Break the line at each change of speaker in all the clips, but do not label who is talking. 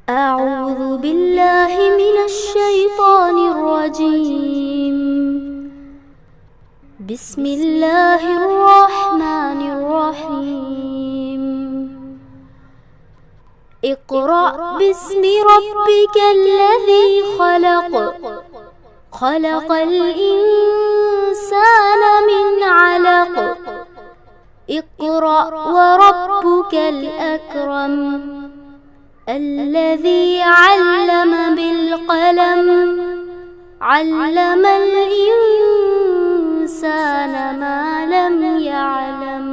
أعوذ بالله من الشيطان الرجيم. بسم الله الرحمن الرحيم. اقرأ باسم ربك الذي خلق. خلق الإنسان من علق. اقرأ وربك الأكرم. الذي علم بالقلم. علم الإنسان ما لم يعلم.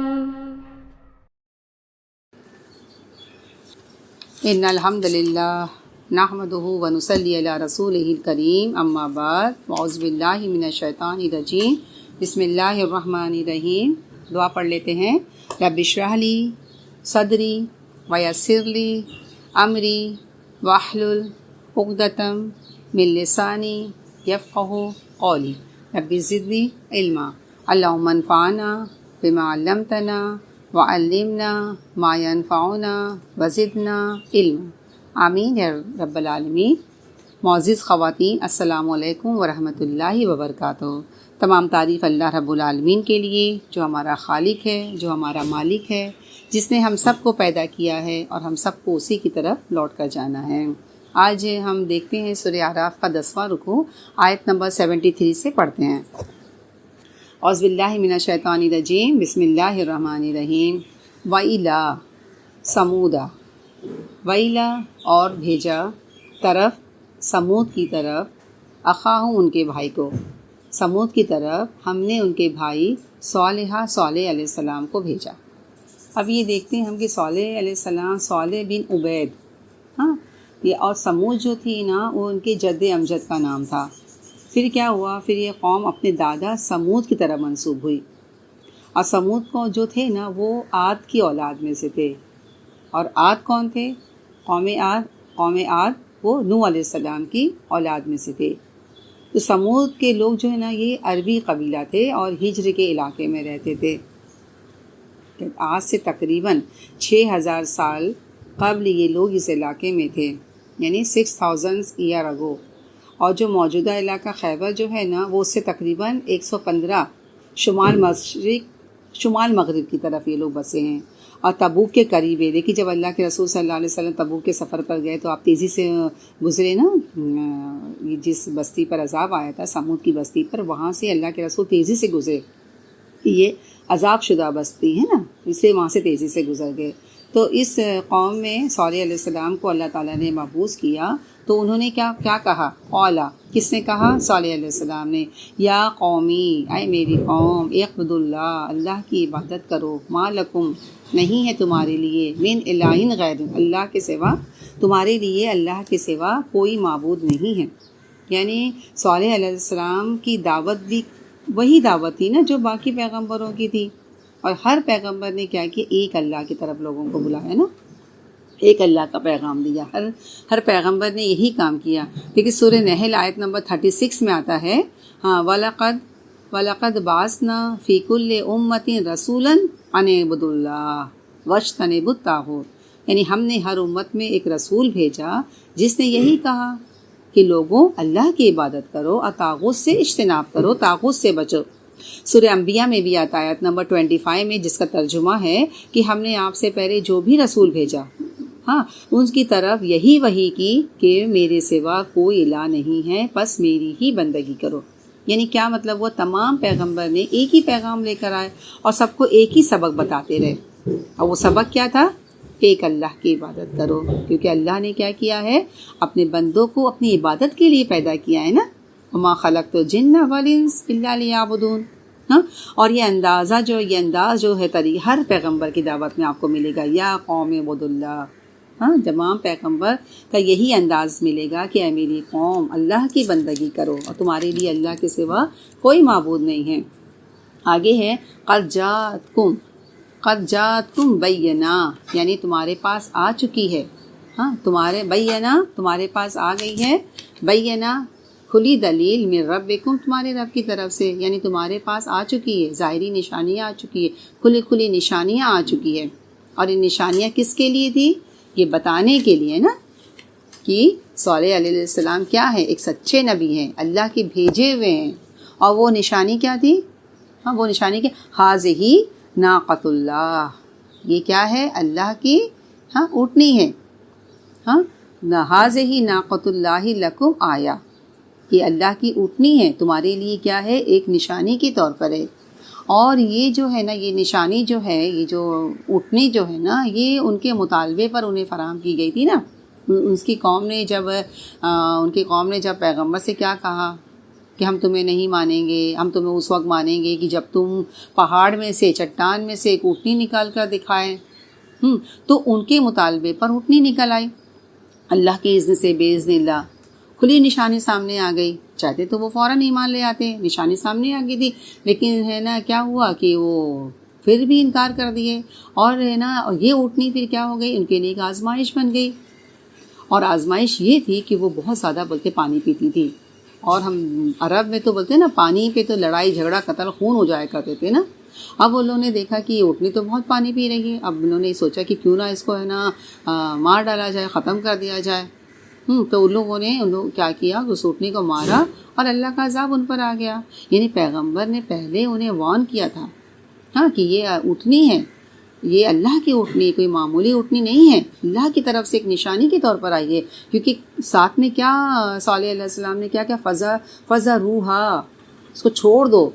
ان الحمد للہ نحمده ونصلی علی رسولہ الکریم، اما بعد، اعوذ باللہ من الشیطان الرجیم، بسم اللہ الرحمن الرحیم۔ دعا پڑھ لیتے ہیں۔ رب اشرح لی صدری ویسر لی امری واحلل عقدۃ من لسانی یفقہوا قولی، رب زدنی علما، اللہم انفعنا بما علمتنا وعلمنا ما ينفعنا وزدنا علما، آمین یا رب العالمین۔ معزز خواتین، السلام علیکم ورحمۃ اللہ وبرکاتہ۔ تمام تعریف اللہ رب العالمین کے لیے، جو ہمارا خالق ہے، جو ہمارا مالک ہے، جس نے ہم سب کو پیدا کیا ہے اور ہم سب کو اسی کی طرف لوٹ کر جانا ہے۔ آج ہم دیکھتے ہیں سورہ اعراف کا 10واں رکوع، آیت نمبر 73 سے پڑھتے ہیں۔ اعوذ باللہ من الشیطان الرجیم، بسم اللہ الرحمن الرحیم۔ وَإِلَى سمودا، وَإِلَى اور بھیجا، طرف سمود کی طرف، اخاہم ان کے بھائی کو، سمود کی طرف ہم نے ان کے بھائی صالح علیہ السلام کو بھیجا۔ اب یہ دیکھتے ہیں ہم کہ صالح علیہ السلام، صالح بن عبید، یہ اور سمود جو تھی نا، وہ ان کے جد امجد کا نام تھا۔ پھر کیا ہوا، پھر یہ قوم اپنے دادا سمود کی طرف منسوب ہوئی، اور سمود کو جو تھے نا وہ عاد کی اولاد میں سے تھے۔ اور عاد کون تھے؟ قوم عاد وہ نوح علیہ السلام کی اولاد میں سے تھے۔ تو سمود کے لوگ جو ہے نا، یہ عربی قبیلہ تھے اور ہجر کے علاقے میں رہتے تھے۔ آج سے تقریباً 6000 سال قبل یہ لوگ اس علاقے میں تھے، یعنی 6000 ایئر اگو۔ اور جو موجودہ علاقہ خیبر جو ہے نا، وہ اس سے تقریباً 115 شمال مغرب کی طرف یہ لوگ بسے ہیں، اور تبوک کے قریب ہے۔ دیکھیے جب اللہ کے رسول صلی اللہ علیہ وسلم تبوک کے سفر پر گئے تو آپ تیزی سے گزرے نا، جس بستی پر عذاب آیا تھا، سمود کی بستی پر، وہاں سے اللہ کے رسول تیزی سے گزرے۔ یہ عذاب شدہ بستی ہے نا، اس لیے وہاں سے تیزی سے گزر گئے۔ تو اس قوم میں صالح علیہ السلام کو اللہ تعالیٰ نے مبعوث کیا، تو انہوں نے کیا کہا؟ قالا، کس نے کہا؟ صالح علیہ السلام نے، یا قومی، اے میری قوم، اعبدوا اللہ، اللہ کی عبادت کرو، ما لکم، نہیں ہے تمہارے لیے، من الہ غیر، اللہ کے سوا تمہارے لیے اللہ کے سوا کوئی معبود نہیں ہے۔ یعنی صالح علیہ السلام کی دعوت بھی وہی دعوت تھی نا جو باقی پیغمبروں کی تھی، اور ہر پیغمبر نے کیا کیا؟ ایک اللہ کی طرف لوگوں کو بلایا نا، ایک اللہ کا پیغام دیا۔ ہر پیغمبر نے یہی کام کیا۔ لیکن سورہ نحل آیت نمبر 36 میں آتا ہے، وَلَقَدْ بَعَثْنَا فِي كُلِّ أُمَّةٍ رَسُولًا أَنِ اعْبُدُوا اللَّهَ وَاجْتَنِبُوا الطَّاغُوتَ، یعنی ہم نے ہر امت میں ایک رسول بھیجا جس نے یہی کہا کہ لوگوں اللہ کی عبادت کرو اور طاغوت سے اجتناب کرو، طاغوت سے بچو۔ سورہ انبیاء میں بھی آتا ہے آیت نمبر 25 میں، جس کا ترجمہ ہے کہ ہم نے آپ سے پہلے جو بھی رسول بھیجا، ان کی طرف یہی وحی کی کہ میرے سوا کوئی الہ نہیں ہے، بس میری ہی بندگی کرو۔ یعنی کیا مطلب؟ وہ تمام پیغمبر نے ایک ہی پیغام لے کر آئے اور سب کو ایک ہی سبق بتاتے رہے، اور وہ سبق کیا تھا؟ ایک اللہ کی عبادت کرو، کیونکہ اللہ نے کیا کیا ہے؟ اپنے بندوں کو اپنی عبادت کے لیے پیدا کیا ہے نا، وما خلقت الجن والانس الا لیعبدون۔ اور یہ انداز جو ہے ہر پیغمبر کی دعوت میں آپ کو ملے گا، یا قوم اعبدوا اللہ۔ تمام پیغمبر کا یہی انداز ملے گا کہ اے میری قوم، اللہ کی بندگی کرو اور تمہارے لیے اللہ کے سوا کوئی معبود نہیں ہے۔ آگے ہے قد جاءتکم بینہ، یعنی تمہارے پاس آ چکی ہے، تمہارے پاس آ گئی ہے، بینہ کھلی دلیل، من ربکم، تمہارے رب کی طرف سے، یعنی تمہارے پاس آ چکی ہے، ظاہری نشانیاں آ چکی ہے، کھلی نشانیاں آ چکی ہے۔ اور یہ نشانیاں کس کے لیے تھی؟ یہ بتانے کے لیے نا کہ صالح علیہ السلام کیا ہے؟ ایک سچے نبی ہیں، اللہ کے بھیجے ہوئے ہیں. اور وہ نشانی کیا تھی؟ وہ نشانی کیا؟ حاذہ ناقۃ اللہ، یہ کیا ہے؟ اللہ کی اونٹنی ہے. حاذہ ناقۃ اللہ لکم آیا، یہ اللہ کی اونٹنی ہے، تمہارے لیے کیا ہے؟ ایک نشانی کے طور پر ہے. اور یہ جو ہے نا، یہ نشانی جو ہے، یہ جو اونٹنی جو ہے نا، یہ ان کے مطالبے پر انہیں فراہم کی گئی تھی نا. ان کی قوم نے جب پیغمبر سے کیا کہا کہ ہم تمہیں نہیں مانیں گے، ہم تمہیں اس وقت مانیں گے کہ جب تم پہاڑ میں سے، چٹان میں سے ایک اونٹنی نکال کر دکھائیں. تو ان کے مطالبے پر اونٹنی نکل آئی اللہ کے اذن سے، بے اذن اللہ. کھلی نشانی سامنے آ گئی، چاہتے تو وہ فوراً ایمان لے آتے، نشانی سامنے آ گئی تھی. لیکن ہے نا کیا ہوا کہ وہ پھر بھی انکار کر دیے. اور ہے نا یہ اونٹنی پھر کیا ہو گئی؟ ان کے لیے ایک آزمائش بن گئی. اور آزمائش یہ تھی کہ وہ بہت زیادہ بولتے پانی پیتی تھی. اور ہم عرب میں تو بولتے ہیں نا، پانی پہ تو لڑائی جھگڑا قتل خون ہو جایا کرتے تھے نا. اب ان لوگوں نے دیکھا کہ یہ اونٹنی تو بہت پانی پی رہی ہے. اب انہوں نے سوچا کہ کیوں نہ اس کو ہے نا مار ڈالا جائے، ختم کر دیا جائے. تو ان لوگوں نے کیا کیا؟ اس اونٹنی کو مارا اور اللہ کا عذاب ان پر آ گیا. یعنی پیغمبر نے پہلے انہیں وارن کیا تھا کہ یہ اونٹنی ہے، یہ اللہ کی اونٹنی، کوئی معمولی اونٹنی نہیں ہے، اللہ کی طرف سے ایک نشانی کے طور پر آئی ہے. کیونکہ ساتھ میں کیا صالح علیہ السلام نے کیا فضا روحا، اس کو چھوڑ دو،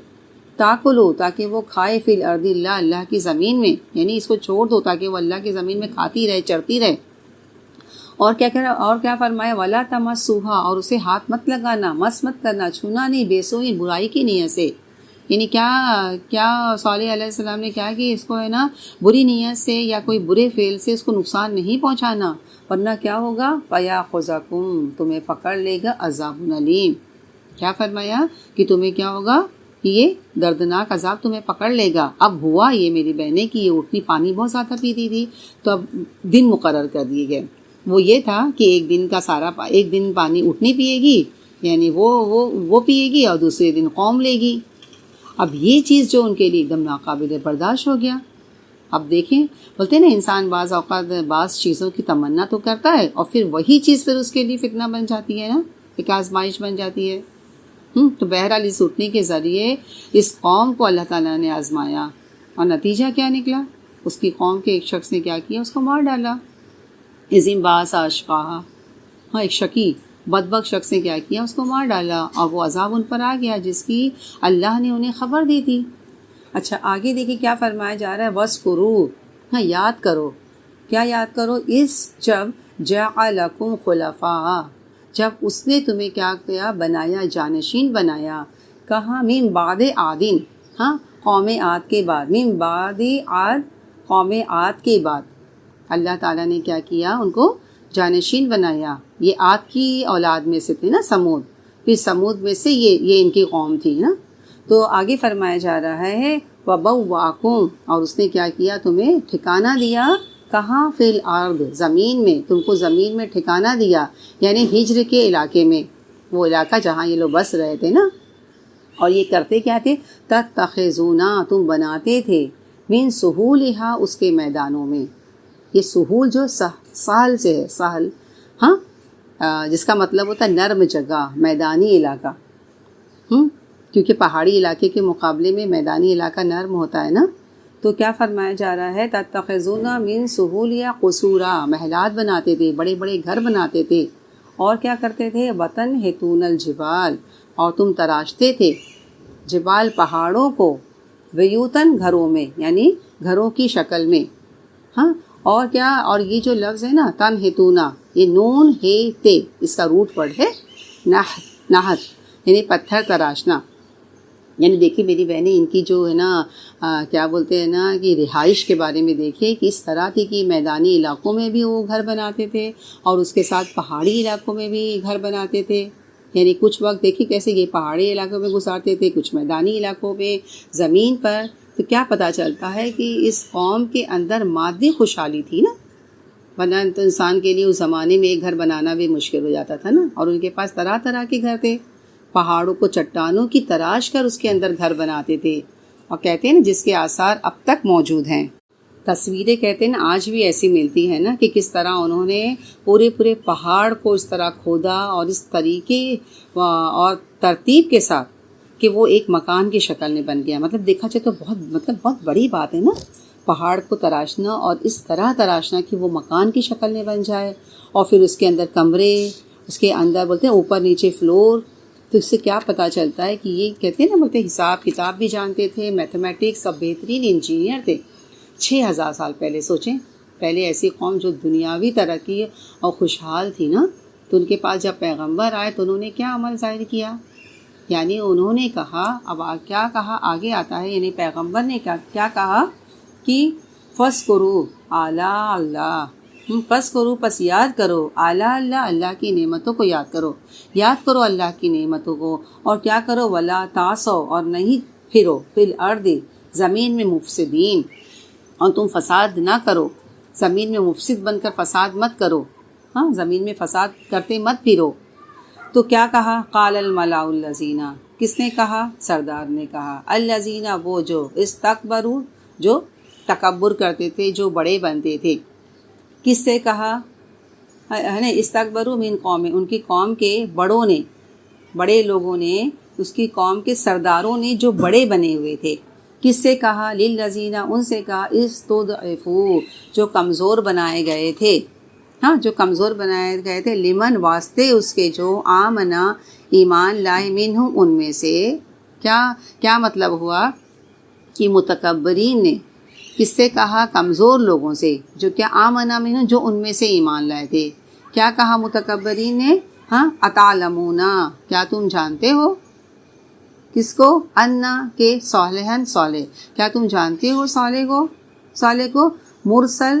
تاکلو، تاکہ وہ کھائے فی الارض اللہ، اللہ کی زمین میں. یعنی اس کو چھوڑ دو تاکہ وہ اللہ کی زمین میں کھاتی رہے، چرتی رہے. اور کیا فرمایا؟ ولا تمسوہا، اور اسے ہاتھ مت لگانا، مس مت کرنا، چھونا نہیں، بیسوئی، برائی کی نیت سے. یعنی کیا صالح علیہ السلام نے کیا کہ اس کو ہے نا بری نیت سے یا کوئی برے فعل سے اس کو نقصان نہیں پہنچانا، ورنہ کیا ہوگا؟ فیاخذکم، تمہیں پکڑ لے گا عذاب علیم. کیا فرمایا کہ تمہیں کیا ہوگا؟ یہ دردناک عذاب تمہیں پکڑ لے گا. اب ہوا یہ میری بہنیں کہ یہ اونٹنی پانی بہت زیادہ پیتی تھی، تو اب دن مقرر کر دیے گئے. وہ یہ تھا کہ ایک دن پانی اونٹنی پیے گی، یعنی وہ پیے گی، اور دوسرے دن قوم لے گی. اب یہ چیز جو ان کے لیے ایک دم ناقابل برداشت ہو گیا. اب دیکھیں، بولتے ہیں نا انسان بعض اوقات بعض چیزوں کی تمنا تو کرتا ہے، اور پھر وہی چیز پھر اس کے لیے فتنہ بن جاتی ہے نا، ایک آزمائش بن جاتی ہے. تو بہرحال اس اونٹنی کے ذریعے اس قوم کو اللہ تعالیٰ نے آزمایا، اور نتیجہ کیا نکلا؟ اس کی قوم کے ایک شخص نے کیا کیا؟ اس کو مار ڈالا. عظیم باس اشقاہا، ایک شقی بدبخت شخص نے کیا کیا؟ اس کو مار ڈالا، اور وہ عذاب ان پر آ گیا جس کی اللہ نے انہیں خبر دی تھی. اچھا آگے دیکھیں کیا فرمایا جا رہا ہے؟ وَاذْكُرُوا، یاد کرو. کیا یاد کرو؟ جب جَعَلَكُمْ خُلَفَاءَ، جب اس نے تمہیں کیا کیا؟ بنایا، جانشین بنایا. کہاں؟ من بعد عادٍ، قوم عاد کے بعد. من بعد عاد، قوم عاد کے بعد اللہ تعالیٰ نے کیا کیا؟ ان کو جانشین بنایا. یہ عاد کی اولاد میں سے تھے نا سمود، پھر سمود میں سے یہ ان کی قوم تھی نا. تو آگے فرمایا جا رہا ہے وَبَوَّأَكُمْ، اور اس نے کیا کیا؟ تمہیں ٹھکانہ دیا. کہاں؟ فی الارض، زمین میں، تم کو زمین میں ٹھکانہ دیا، یعنی ہجر کے علاقے میں، وہ علاقہ جہاں یہ لوگ بس رہے تھے نا. اور یہ کرتے کیا تھے؟ تَتَّخِذُونَ، تم بناتے تھے، من سہولہا، اس کے میدانوں میں. یہ سہول جو سہل سے ہے، سہل جس کا مطلب ہوتا ہے نرم جگہ، میدانی علاقہ. کیونکہ پہاڑی علاقے کے مقابلے میں میدانی علاقہ نرم ہوتا ہے نا. تو کیا فرمایا جا رہا ہے؟ تتخذون من سہولیا قصورا، محلات بناتے تھے، بڑے بڑے گھر بناتے تھے. اور کیا کرتے تھے؟ وطن ہتون الجبال، اور تم تراشتے تھے جبال، پہاڑوں کو، بیوتن، گھروں میں، یعنی گھروں کی شکل میں. اور کیا؟ اور یہ جو لفظ ہے نا تنحتونا، یہ نون ہے تے، اس کا روٹ ورڈ ہے نحت، یعنی پتھر تراشنا. یعنی دیکھیے میری بہنیں، ان کی جو ہے نا کیا بولتے ہیں نا کہ رہائش کے بارے میں دیکھیں کہ اس طرح تھی کہ میدانی علاقوں میں بھی وہ گھر بناتے تھے، اور اس کے ساتھ پہاڑی علاقوں میں بھی گھر بناتے تھے. یعنی کچھ وقت دیکھیے کیسے یہ پہاڑی علاقوں میں گزارتے تھے، کچھ میدانی علاقوں میں زمین پر. تو کیا پتہ چلتا ہے کہ اس قوم کے اندر مادی خوشحالی تھی نا، ورنہ تو انسان کے لیے اس زمانے میں ایک گھر بنانا بھی مشکل ہو جاتا تھا نا. اور ان کے پاس طرح طرح کے گھر تھے، پہاڑوں کو، چٹانوں کی تراش کر اس کے اندر گھر بناتے تھے. اور کہتے ہیں نا جس کے آثار اب تک موجود ہیں. تصویریں کہتے ہیں نا آج بھی ایسی ملتی ہیں نا کہ کس طرح انہوں نے پورے پہاڑ کو اس طرح کھودا اور اس طریقے اور ترتیب کے ساتھ کہ وہ ایک مکان کی شکل میں بن گیا. مطلب دیکھا جائے تو بہت بڑی بات ہے نا، پہاڑ کو تراشنا اور اس طرح تراشنا کہ وہ مکان کی شکل میں بن جائے، اور پھر اس کے اندر کمرے، اس کے اندر بولتے ہیں اوپر نیچے فلور. تو اس سے کیا پتہ چلتا ہے کہ یہ کہتے ہیں نا، بولتے ہیں حساب کتاب بھی جانتے تھے، میتھمیٹکس، سب بہترین انجینئر تھے. 6000 سال پہلے سوچیں، پہلے ایسی قوم جو دنیاوی ترقی اور خوشحال تھی نا، تو ان کے پاس جب پیغمبر آئے تو انہوں نے کیا عمل ظاہر کیا؟ یعنی انہوں نے کہا، اب کیا کہا آگے آتا ہے، یعنی پیغمبر نے کیا کہا کہ فَاذْكُرُوا آلاء اللہ، پس کرو، پس یاد کرو، آلاء اللہ، اللہ کی نعمتوں کو یاد کرو اللہ کی نعمتوں کو، اور کیا کرو، وَلَا تَعْثَوْا، اور نہیں پھرو، فِي الْأَرْضِ، زمین میں، مفسدین، اور تم فساد نہ کرو، زمین میں مفسد بن کر فساد مت کرو، ہاں زمین میں فساد کرتے مت پھرو. تو کیا کہا؟ قال الملأ الذین، کس نے کہا؟ سردار نے کہا، الذین، وہ جو، استکبروا، جو تکبر کرتے تھے، جو بڑے بنتے تھے. کس سے کہا ہے نا؟ استکبروا من قوم، ان کی قوم کے بڑوں نے، بڑے لوگوں نے، اس کی قوم کے سرداروں نے جو بڑے بنے ہوئے تھے. کس سے کہا؟ للذین، ان سے کہا، استضعفوا، جو کمزور بنائے گئے تھے، ہاں جو کمزور بنائے گئے تھے، لمن، واسطے اس کے جو آمنا، ایمان لائے، منہم، ان میں سے. کیا مطلب ہوا کہ متکبرین نے کس سے کہا؟ کمزور لوگوں سے، جو کیا آمنا منہم، جو ان میں سے ایمان لائے تھے. کیا کہا متکبرین نے؟ ہاں اتعلمون، کیا تم جانتے ہو؟ کس کو؟ انا، کہ صالحن، صالح، کیا تم جانتے ہو صالح کو مرسل،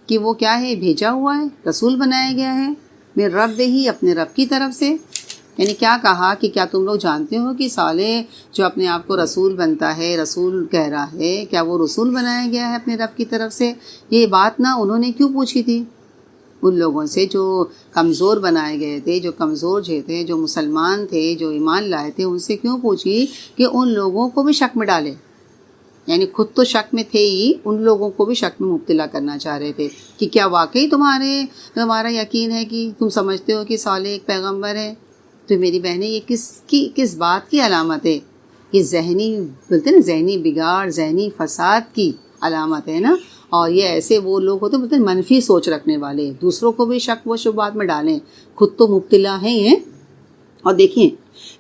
کہ وہ کیا ہے؟ بھیجا ہوا ہے، رسول بنایا گیا ہے، من رب ہی، اپنے رب کی طرف سے. یعنی کیا کہا کہ کیا تم لوگ جانتے ہو کہ صالح جو اپنے آپ کو رسول بنتا ہے، رسول کہہ رہا ہے، کیا وہ رسول بنایا گیا ہے اپنے رب کی طرف سے؟ یہ بات نہ انہوں نے کیوں پوچھی تھی ان لوگوں سے جو کمزور بنائے گئے تھے، جو کمزور تھے، جو مسلمان تھے، جو ایمان لائے تھے، ان سے کیوں پوچھی کہ ان لوگوں کو بھی شک میں ڈالے؟ یعنی خود تو شک میں تھے ہی، ان لوگوں کو بھی شک میں مبتلا کرنا چاہ رہے تھے کہ کیا واقعی تمہارا یقین ہے کہ تم سمجھتے ہو کہ صالح ایک پیغمبر ہے؟ تو میری بہنیں، یہ کس بات کی علامت ہے؟ یہ ذہنی، بولتے نا ذہنی بگاڑ، ذہنی فساد کی علامت ہے نا. اور یہ ایسے وہ لوگ ہوتے ہیں، بولتے ہیں منفی سوچ رکھنے والے، دوسروں کو بھی شک و شبہات میں ڈالیں، خود تو مبتلا ہیں. اور دیکھیں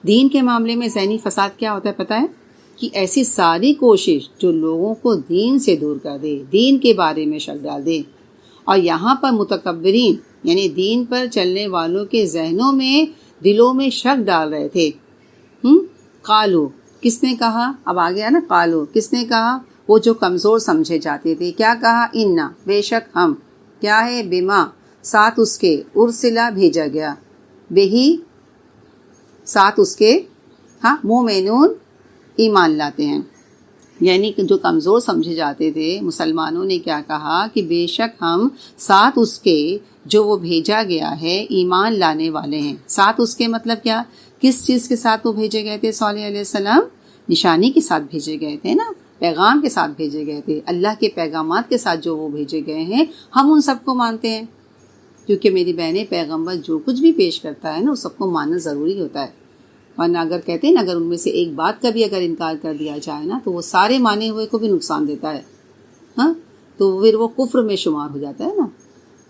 دین کے معاملے میں ذہنی فساد کیا ہوتا ہے پتہ ہے؟ کہ ایسی ساری کوشش جو لوگوں کو دین سے دور کر دے، دین کے بارے میں شک ڈال دے. اور یہاں پر متکبرین یعنی دین پر چلنے والوں کے ذہنوں میں، دلوں میں شک ڈال رہے تھے. قالو، کس نے کہا؟ اب آ گیا نا، قالو کس نے کہا؟ وہ جو کمزور سمجھے جاتے تھے. کیا کہا؟ انا، بے شک ہم، کیا ہے؟ بما، ساتھ اس کے، ارسلا، بھیجا گیا، بہی، ساتھ اس کے، ہاں مومنون، ایمان لاتے ہیں. یعنی کہ جو کمزور سمجھے جاتے تھے مسلمانوں نے کیا کہا کہ بے شک ہم ساتھ اس کے جو وہ بھیجا گیا ہے ایمان لانے والے ہیں. ساتھ اس کے مطلب کیا؟ کس چیز کے ساتھ وہ بھیجے گئے تھے؟ صالح علیہ السلام نشانی کے ساتھ بھیجے گئے تھے نا، پیغام کے ساتھ بھیجے گئے تھے، اللہ کے پیغامات کے ساتھ جو وہ بھیجے گئے ہیں، ہم ان سب کو مانتے ہیں. کیونکہ میری بہنیں پیغمبر جو کچھ بھی پیش کرتا ہے نا، اس سب کو ماننا ضروری ہوتا ہے. ورنہ اگر کہتے ہیں نا، اگر ان میں سے ایک بات کا بھی اگر انکار کر دیا جائے نا، تو وہ سارے مانے ہوئے کو بھی نقصان دیتا ہے، ہاں تو پھر وہ کفر میں شمار ہو جاتا ہے نا.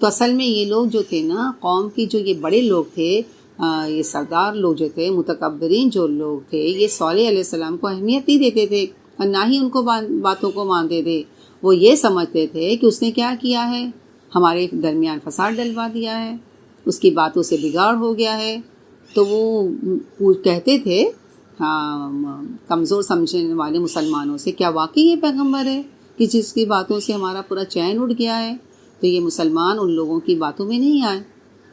تو اصل میں یہ لوگ جو تھے نا، قوم کی جو یہ بڑے لوگ تھے، یہ سردار لوگ جو تھے، متکبرین جو لوگ تھے، یہ صالح علیہ السلام کو اہمیت نہیں دیتے تھے اور نہ ہی ان کو باتوں کو مانتے تھے. وہ یہ سمجھتے تھے کہ اس نے کیا کیا ہے، ہمارے درمیان فساد ڈلوا دیا ہے، اس کی باتوں سے بگاڑ ہو گیا ہے. تو وہ کہتے تھے کمزور سمجھنے والے مسلمانوں سے، کیا واقعی یہ پیغمبر ہے کہ جس کی باتوں سے ہمارا پورا چین اٹھ گیا ہے؟ تو یہ مسلمان ان لوگوں کی باتوں میں نہیں آئے.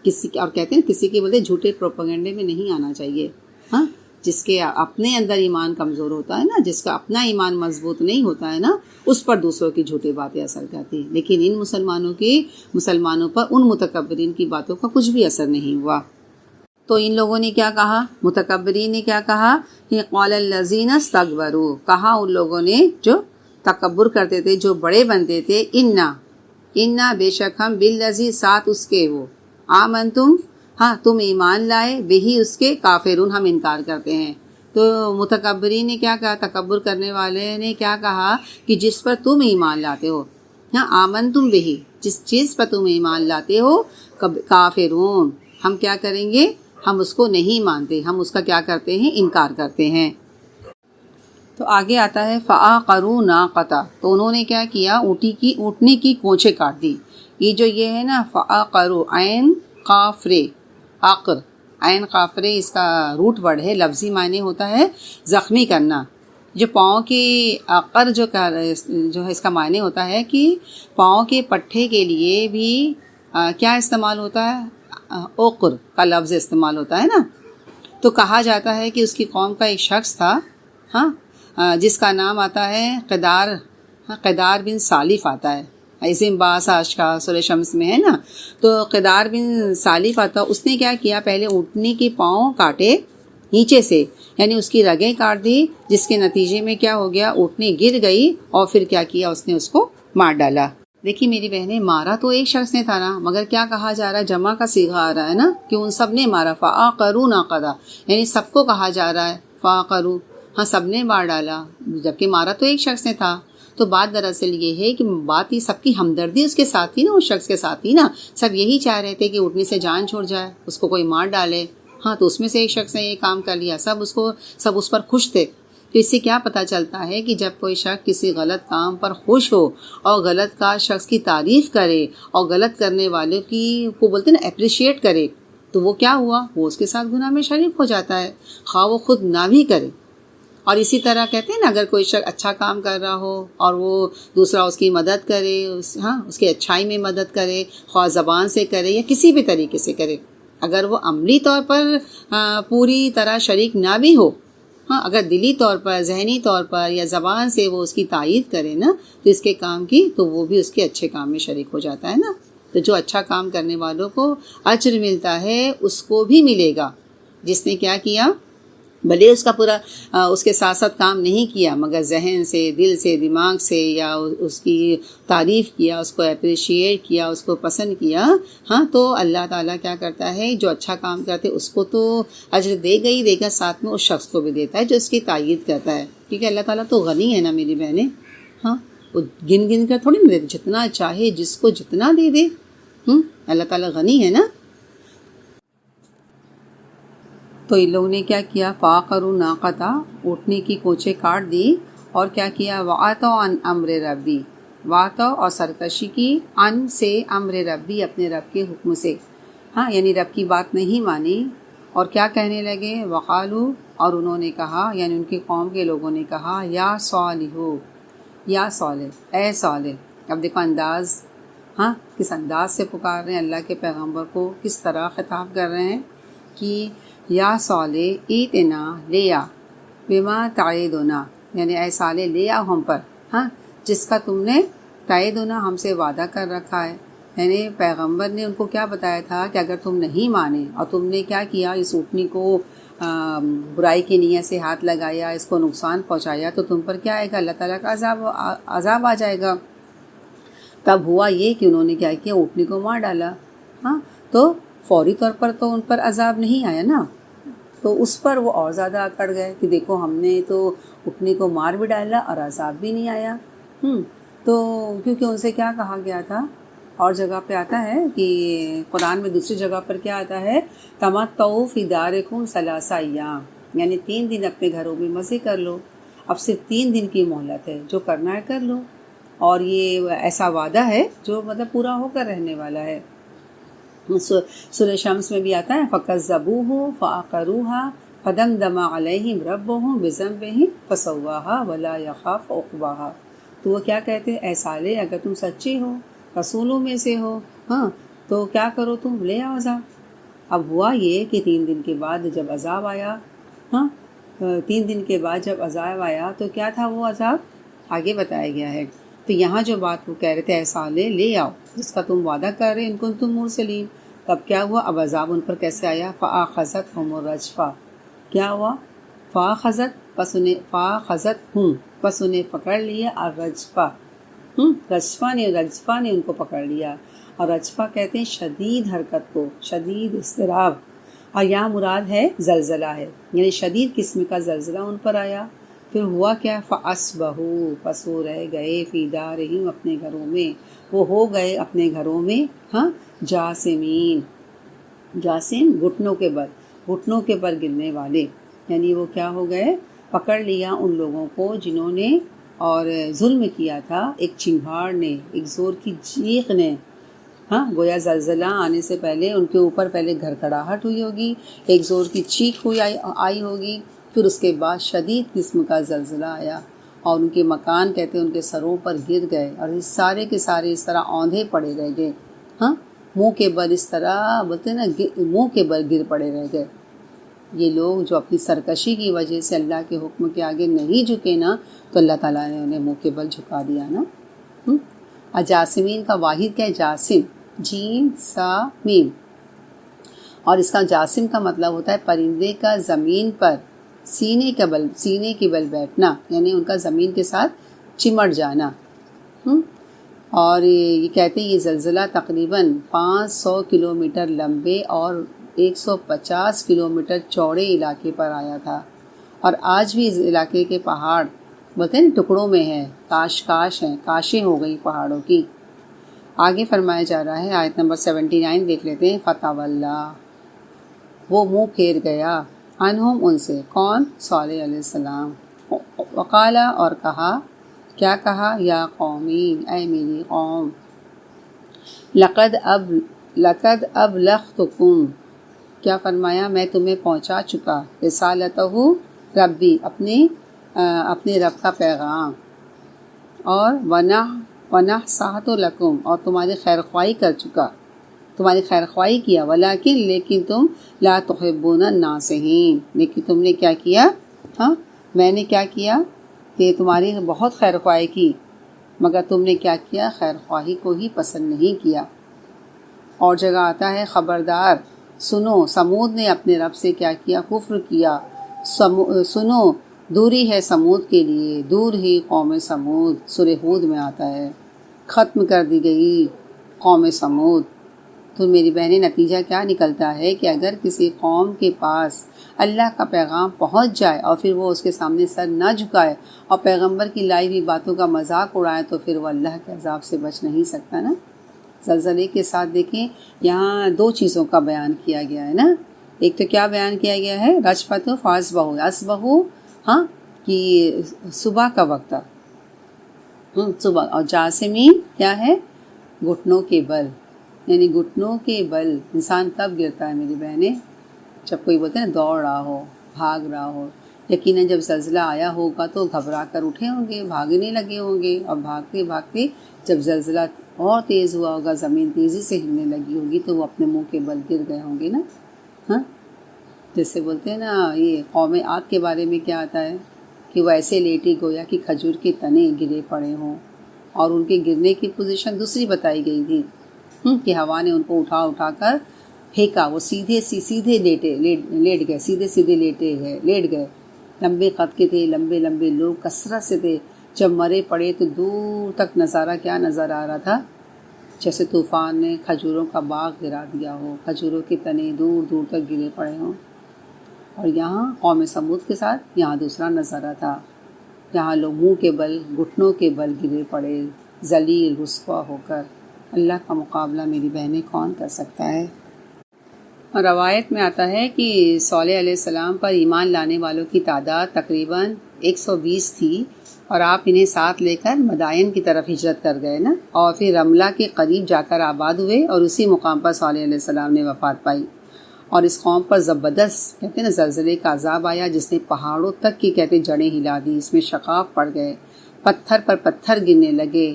اور کہتے ہیں کسی کے بولتے جھوٹے پروپیگنڈے میں نہیں آنا چاہیے. ہاں جس کے اپنے اندر ایمان کمزور ہوتا ہے نا، جس کا اپنا ایمان مضبوط نہیں ہوتا ہے نا، اس پر دوسروں کی جھوٹی باتیں اثر کرتی ہیں. لیکن ان مسلمانوں پر ان متکبرین کی باتوں کا کچھ بھی اثر نہیں ہوا. تو ان لوگوں نے کیا کہا؟ متکبرین نے کیا کہا؟ کہ قال الذین استکبروا، کہا ان لوگوں نے جو تکبر کرتے تھے، جو بڑے بنتے تھے، انا بے شک ہم بالذی ساتھ اس کے وہ آمنتم ہاں تم ایمان لائے بہی اس کے کافرون ہم انکار کرتے ہیں۔ تو متکبرین نے کیا کہا، تکبر کرنے والے نے کیا کہا کہ جس پر تم ایمان لاتے ہو، ہاں آمنتم بہی جس چیز پر تم ایمان لاتے ہو، کافرون ہم کیا کریں گے، ہم اس کو نہیں مانتے، ہم اس کا کیا کرتے ہیں، انکار کرتے ہیں۔ تو آگے آتا ہے فَعَقَرُوا نَاقَةَ، تو انہوں نے کیا کیا، اونٹنی کی کونچیں کاٹ دی۔ یہ جو یہ ہے نا فَعَقَرُوا عین قاف رے عقر، عین قاف رے اس کا روٹ ورڈ ہے، لفظی معنی ہوتا ہے زخمی کرنا۔ جو پاؤں کے عقر جو ہے اس کا معنی ہوتا ہے کہ پاؤں کے پٹھے کے لیے بھی کیا استعمال ہوتا ہے، عقر کا لفظ استعمال ہوتا ہے نا۔ تو کہا جاتا ہے کہ اس کی قوم کا ایک شخص تھا ہاں جس کا نام آتا ہے قدار بن سالف آتا ہے، ایسے باس آج کا سورہ شمس میں ہے نا۔ تو قدار بن سالف آتا، اس نے کیا کیا، پہلے اونٹنی کے پاؤں کاٹے نیچے سے، یعنی اس کی رگیں کاٹ دی، جس کے نتیجے میں کیا ہو گیا، اونٹنی گر گئی اور پھر کیا کیا، اس نے اس کو مار ڈالا۔ دیکھیے میری بہنیں، مارا تو ایک شخص نے تھا نا، مگر کیا کہا جا رہا ہے، جمع کا صیغہ آ رہا ہے نا کہ ان سب نے مارا، فَعَقَرُوا نَاقَةَ، یعنی سب کو کہا جا رہا ہے فَعَقَرُوا، ہاں سب نے مار ڈالا، جبکہ مارا تو ایک شخص نے تھا۔ تو بات دراصل یہ ہے کہ بات یہ سب کی ہمدردی اس کے ساتھ تھی نا، اس شخص کے ساتھ تھی نا، سب یہی چاہ رہے تھے کہ اونٹنی سے جان چھوڑ جائے، اس کو کوئی مار ڈالے، ہاں تو اس میں سے ایک شخص نے یہ کام کر لیا، سب اس پر خوش تھے۔ تو اس سے کیا پتہ چلتا ہے کہ جب کوئی شخص کسی غلط کام پر خوش ہو اور غلط کا شخص کی تعریف کرے اور غلط کرنے والوں کی کو بولتے ہیں نا اپریشیٹ کرے، تو وہ کیا ہوا، وہ اس کے ساتھ گناہ میں شریک ہو جاتا ہے، خواہ وہ خود نہ بھی کرے۔ اور اسی طرح کہتے ہیں نا، اگر کوئی شخص اچھا کام کر رہا ہو اور وہ دوسرا اس کی مدد کرے، اس کی اچھائی میں مدد کرے، خواہ زبان سے کرے یا کسی بھی طریقے سے کرے، اگر وہ عملی طور پر پوری طرح شریک نہ بھی ہو، ہاں اگر دلی طور پر، ذہنی طور پر یا زبان سے وہ اس کی تائید کرے نا، تو اس کے کام کی، تو وہ بھی اس کے اچھے کام میں شریک ہو جاتا ہے نا۔ تو جو اچھا کام کرنے والوں کو اجر ملتا ہے، اس کو بھی ملے گا جس نے کیا کیا، بھلے اس کا پورا اس کے ساتھ ساتھ کام نہیں کیا، مگر ذہن سے، دل سے، دماغ سے، یا اس کی تعریف کیا، اس کو اپریشیٹ کیا، اس کو پسند کیا، ہاں تو اللہ تعالیٰ کیا کرتا ہے، جو اچھا کام کرتے اس کو تو اجر دے گا ہی دے گا، ساتھ میں اس شخص کو بھی دیتا ہے جو اس کی تائید کرتا ہے، کیونکہ اللہ تعالیٰ تو غنی ہے نا میری بہنیں، ہاں وہ گن کر تھوڑی نہ دیتے، جتنا چاہے جس کو جتنا دے دے، اللہ تعالیٰ غنی ہے نا۔ تو ان لوگوں نے کیا کیا، فَعَقَرُوا نَاقَةَ، اونٹنی کی کونچیں کاٹ دی، اور کیا کیا، وَعَتَوْا عَنْ أَمْرِ رَبِّ، وَعَتَوْا اور سرکشی کی، عن سے، امر ربی اپنے رب کے حکم سے، ہاں یعنی رب کی بات نہیں مانی، اور کیا کہنے لگے، وقالو اور انہوں نے کہا، یعنی ان کی قوم کے لوگوں نے کہا، یا صالحو، یا صالح، اے صالح۔ اب دیکھو انداز، ہاں کس انداز سے پکار رہے ہیں اللہ کے پیغمبر کو، کس طرح خطاب کر رہے ہیں کہ یا صالح ایتنا لیا بما تعیدنا، یعنی اے صالح لے آؤ ہم پر، ہاں جس کا تم نے تعیدنا ہم سے وعدہ کر رکھا ہے۔ یعنی پیغمبر نے ان کو کیا بتایا تھا کہ اگر تم نہیں مانے اور تم نے کیا کیا، اس اونٹنی کو برائی کی نیت سے ہاتھ لگایا، اس کو نقصان پہنچایا، تو تم پر کیا آئے گا، اللہ تعالیٰ کا عذاب آ جائے گا۔ تب ہوا یہ کہ انہوں نے کیا کیا، اونٹنی کو مار ڈالا، ہاں تو فوری طور پر تو ان پر عذاب نہیں آیا نا، تو اس پر وہ اور زیادہ اکڑ گئے کہ دیکھو ہم نے تو اونٹنی کو مار بھی ڈالا اور عذاب بھی نہیں آیا۔ تو کیونکہ ان سے کیا کہا گیا تھا، اور جگہ پہ آتا ہے کہ قرآن میں دوسری جگہ پر کیا آتا ہے، تمتعوا فی دارکم ثلاث ایام، یعنی 3 دن اپنے گھروں میں مزے کر لو، اب صرف 3 دن کی مہلت ہے، جو کرنا ہے کر لو، اور یہ ایسا وعدہ ہے جو مطلب پورا ہو کر رہنے والا ہے۔ سورہ شمس میں بھی آتا ہے، فَكَذَّبُوهُ فَعَقَرُوهَا فَدَمْدَمَ عَلَيْهِمْ رَبُّهُمْ بِذَنبِهِمْ فَسَوَّاهَا وَلَا يَخَافُ عُقْبَاهَا۔ تو وہ کیا کہتے ہیں، اے صالح اگر تم سچے ہو، رسولوں میں سے ہو، ہاں تو کیا کرو، تم لے آؤ عذاب۔ اب ہوا یہ کہ 3 دن کے بعد جب عذاب آیا، ہاں 3 دن کے بعد جب عذاب آیا تو کیا تھا وہ عذاب، آگے بتایا گیا ہے۔ تو یہاں جو بات وہ کہہ رہے تھے، اے صالح لے آؤ جس کا تم وعدہ کر رہے ان کو تم مرسلین، تب کیا ہوا، اب عذاب ان پر کیسے آیا، فَآخَذَتْهُمُ الرَّجْفَةُ، کیا ہوا، فَآخَذَتْ پس انہیں فاخذت ہوں پس انہیں پکڑ لیا الرجفہ رجفہ نے ان کو پکڑ لیا. اور رجفہ کہتے ہیں شدید حرکت کو، شدید اضطراب. اور یہاں مراد ہے زلزلہ ہے، یعنی شدید قسم کا زلزلہ ان پر آیا. پھر ہوا کیا؟ فَأَصْبَحُوا پس وہ رہ گئے فِي دَارِهِمْ اپنے گھروں میں، وہ ہو گئے اپنے گھروں میں جاسمین. جاسم گھٹنوں کے بل گرنے والے، یعنی وہ کیا ہو گئے؟ پکڑ لیا ان لوگوں کو جنہوں نے اور ظلم کیا تھا. ایک چنگھاڑ نے، ایک زور کی چیخ نے، گویا زلزلہ آنے سے پہلے ان کے اوپر پہلے گھڑگھڑاہٹ ہوئی ہوگی، ایک زور کی چیخ آئی ہوگی، پھر اس کے بعد شدید قسم کا زلزلہ آیا اور ان کے مکان کہتے ہیں ان کے سروں پر گر گئے، اور اس سارے کے سارے اس طرح اوندھے پڑے رہ گئے، منہ کے بل اس طرح بولتے ہیں نا، منہ کے بل گر پڑے رہ گئے. یہ لوگ جو اپنی سرکشی کی وجہ سے اللہ کے حکم کے آگے نہیں جھکے نا، تو اللہ تعالیٰ نے انہیں منہ کے بل جھکا دیا نا. جاسمین کا واحد کیا ہے؟ جاسم، جیم سا میم. اور اس کا جاسم کا مطلب ہوتا ہے پرندے کا زمین پر سینے کے بل بیٹھنا، یعنی ان کا زمین کے ساتھ چمٹ جانا. اور یہ کہتے ہیں یہ زلزلہ تقریباً 500 کلومیٹر لمبے اور 150 کلومیٹر چوڑے علاقے پر آیا تھا. اور آج بھی اس علاقے کے پہاڑ بولتے ہیں ٹکڑوں میں ہیں، کاش ہیں، کاشیں ہو گئی پہاڑوں کی. آگے فرمایا جا رہا ہے آیت نمبر 79 دیکھ لیتے ہیں. فتولا وہ منہ پھیر گیا، عنہم ان سے، کون؟ صالح علیہ السلام. وقالا اور کہا، کیا کہا؟ یا قومی اے میری قوم، لقد ابلغتکم کیا فرمایا؟ میں تمہیں پہنچا چکا رسالتہ ربی اپنے رب کا پیغام، اور ونصحت لکم اور تمہاری خیرخواہی کر چکا، تمہاری خیرخواہی کیا، ولیکن لیکن تم لا تحبون الناصحین لیکن تم نے کیا کیا؟ میں نے کیا کیا کہ تمہاری بہت خیرخواہی کی، مگر تم نے کیا کیا؟ خیرخواہی کو ہی پسند نہیں کیا. اور جگہ آتا ہے خبردار سنو، سمود نے اپنے رب سے کیا کیا؟ کفر کیا. سنو دوری ہے سمود کے لیے، دور ہی قوم سمود. سورہ ہود میں آتا ہے ختم کر دی گئی قوم سمود. تو میری بہنیں نتیجہ کیا نکلتا ہے کہ اگر کسی قوم کے پاس اللہ کا پیغام پہنچ جائے اور پھر وہ اس کے سامنے سر نہ جھکائے اور پیغمبر کی لائی ہوئی باتوں کا مذاق اڑائے تو پھر وہ اللہ کے عذاب سے بچ نہیں سکتا نا. زلزلے کے ساتھ دیکھیں یہاں دو چیزوں کا بیان کیا گیا ہے نا. ایک تو کیا بیان کیا گیا ہے؟ رجفت و اصبحو کہ صبح کا وقت تھا، صبح. اور جاسمین کیا ہے؟ گھٹنوں کے بل، یعنی گھٹنوں کے بل انسان کب گرتا ہے میری بہنیں؟ جب کوئی بولتے ہیں نا دوڑ رہا ہو، بھاگ رہا ہو. یقیناً جب زلزلہ آیا ہوگا تو گھبرا کر اٹھے ہوں گے، بھاگنے لگے ہوں گے، اور بھاگتے بھاگتے جب زلزلہ اور تیز ہوا ہوگا، زمین تیزی سے ہلنے لگی ہوگی تو وہ اپنے منہ کے بل گر گئے ہوں گے نا. جیسے بولتے ہیں نا یہ قوم عاد کے بارے میں کیا آتا ہے کہ وہ ایسے لیٹی گویا کہ کھجور کے تنے گرے پڑے ہوں، اور ان کے گرنے کی پوزیشن دوسری بتائی گئی تھی کہ ہوا نے ان کو اٹھا کر پھینکا. وہ سیدھے لیٹ گئے، سیدھے لیٹ گئے. لمبے قد کے تھے، لمبے لوگ کثرت سے تھے. جب مرے پڑے تو دور تک نظارہ کیا نظر آ رہا تھا؟ جیسے طوفان نے کھجوروں کا باغ گرا دیا ہو، کھجوروں کے تنے دور تک گرے پڑے ہوں. اور یہاں قوم سمود کے ساتھ یہاں دوسرا نظارہ تھا. یہاں لوگ منہ کے بل، گھٹنوں کے بل گرے پڑے، ذلیل رسوا ہو کر. اللہ کا مقابلہ میری بہنیں کون کر سکتا ہے؟ روایت میں آتا ہے کہ صالح علیہ السلام پر ایمان لانے والوں کی تعداد تقریباً 120 تھی، اور آپ انہیں ساتھ لے کر مدائن کی طرف ہجرت کر گئے نا، اور پھر رملہ کے قریب جا کر آباد ہوئے، اور اسی مقام پر صالح علیہ السلام نے وفات پائی. اور اس قوم پر زبردست کہتے ہیں نا زلزلے کا عذاب آیا، جس نے پہاڑوں تک کی کہتے جڑیں ہلا دی. اس میں شقاق پڑ گئے، پتھر پر پتھر گرنے لگے،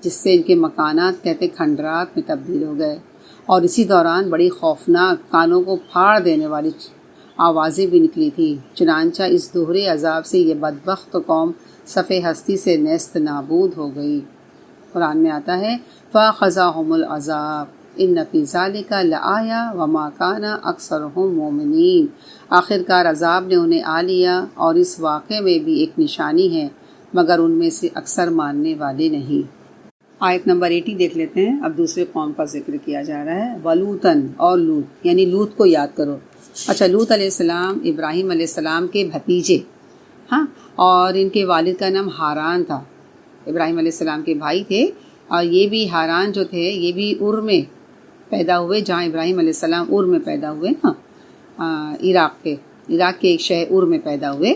جس سے ان کے مکانات کہتے کھنڈرات میں تبدیل ہو گئے. اور اسی دوران بڑی خوفناک کانوں کو پھاڑ دینے والی آوازیں بھی نکلی تھی. چنانچہ اس دوہرے عذاب سے یہ بدبخت قوم صفِ ہستی سے نیست نابود ہو گئی. قرآن میں آتا ہے فَأَخَذَهُمُ الْعَذَابُ ان فی ذالک لآیہ وما کان اکثرہم مومنین۔ آخر کار عذاب نے انہیں آ لیا اور اس واقعے میں بھی ایک نشانی ہے مگر ان میں سے اکثر ماننے والے نہیں۔ آیت نمبر 80 دیکھ لیتے ہیں۔ اب دوسرے قوم کا ذکر کیا جا رہا ہے، ولوطن، اور لوط، یعنی لوط کو یاد کرو۔ اچھا، لوط علیہ السلام ابراہیم علیہ السلام کے بھتیجے، ہاں، اور ان کے والد کا نام ہاران تھا، ابراہیم علیہ السلام کے بھائی تھے، اور یہ بھی ہاران جو تھے یہ بھی ار میں پیدا ہوئے، جہاں ابراہیم علیہ السلام ار میں پیدا ہوئے نا، عراق کے ایک شہر ار میں پیدا ہوئے۔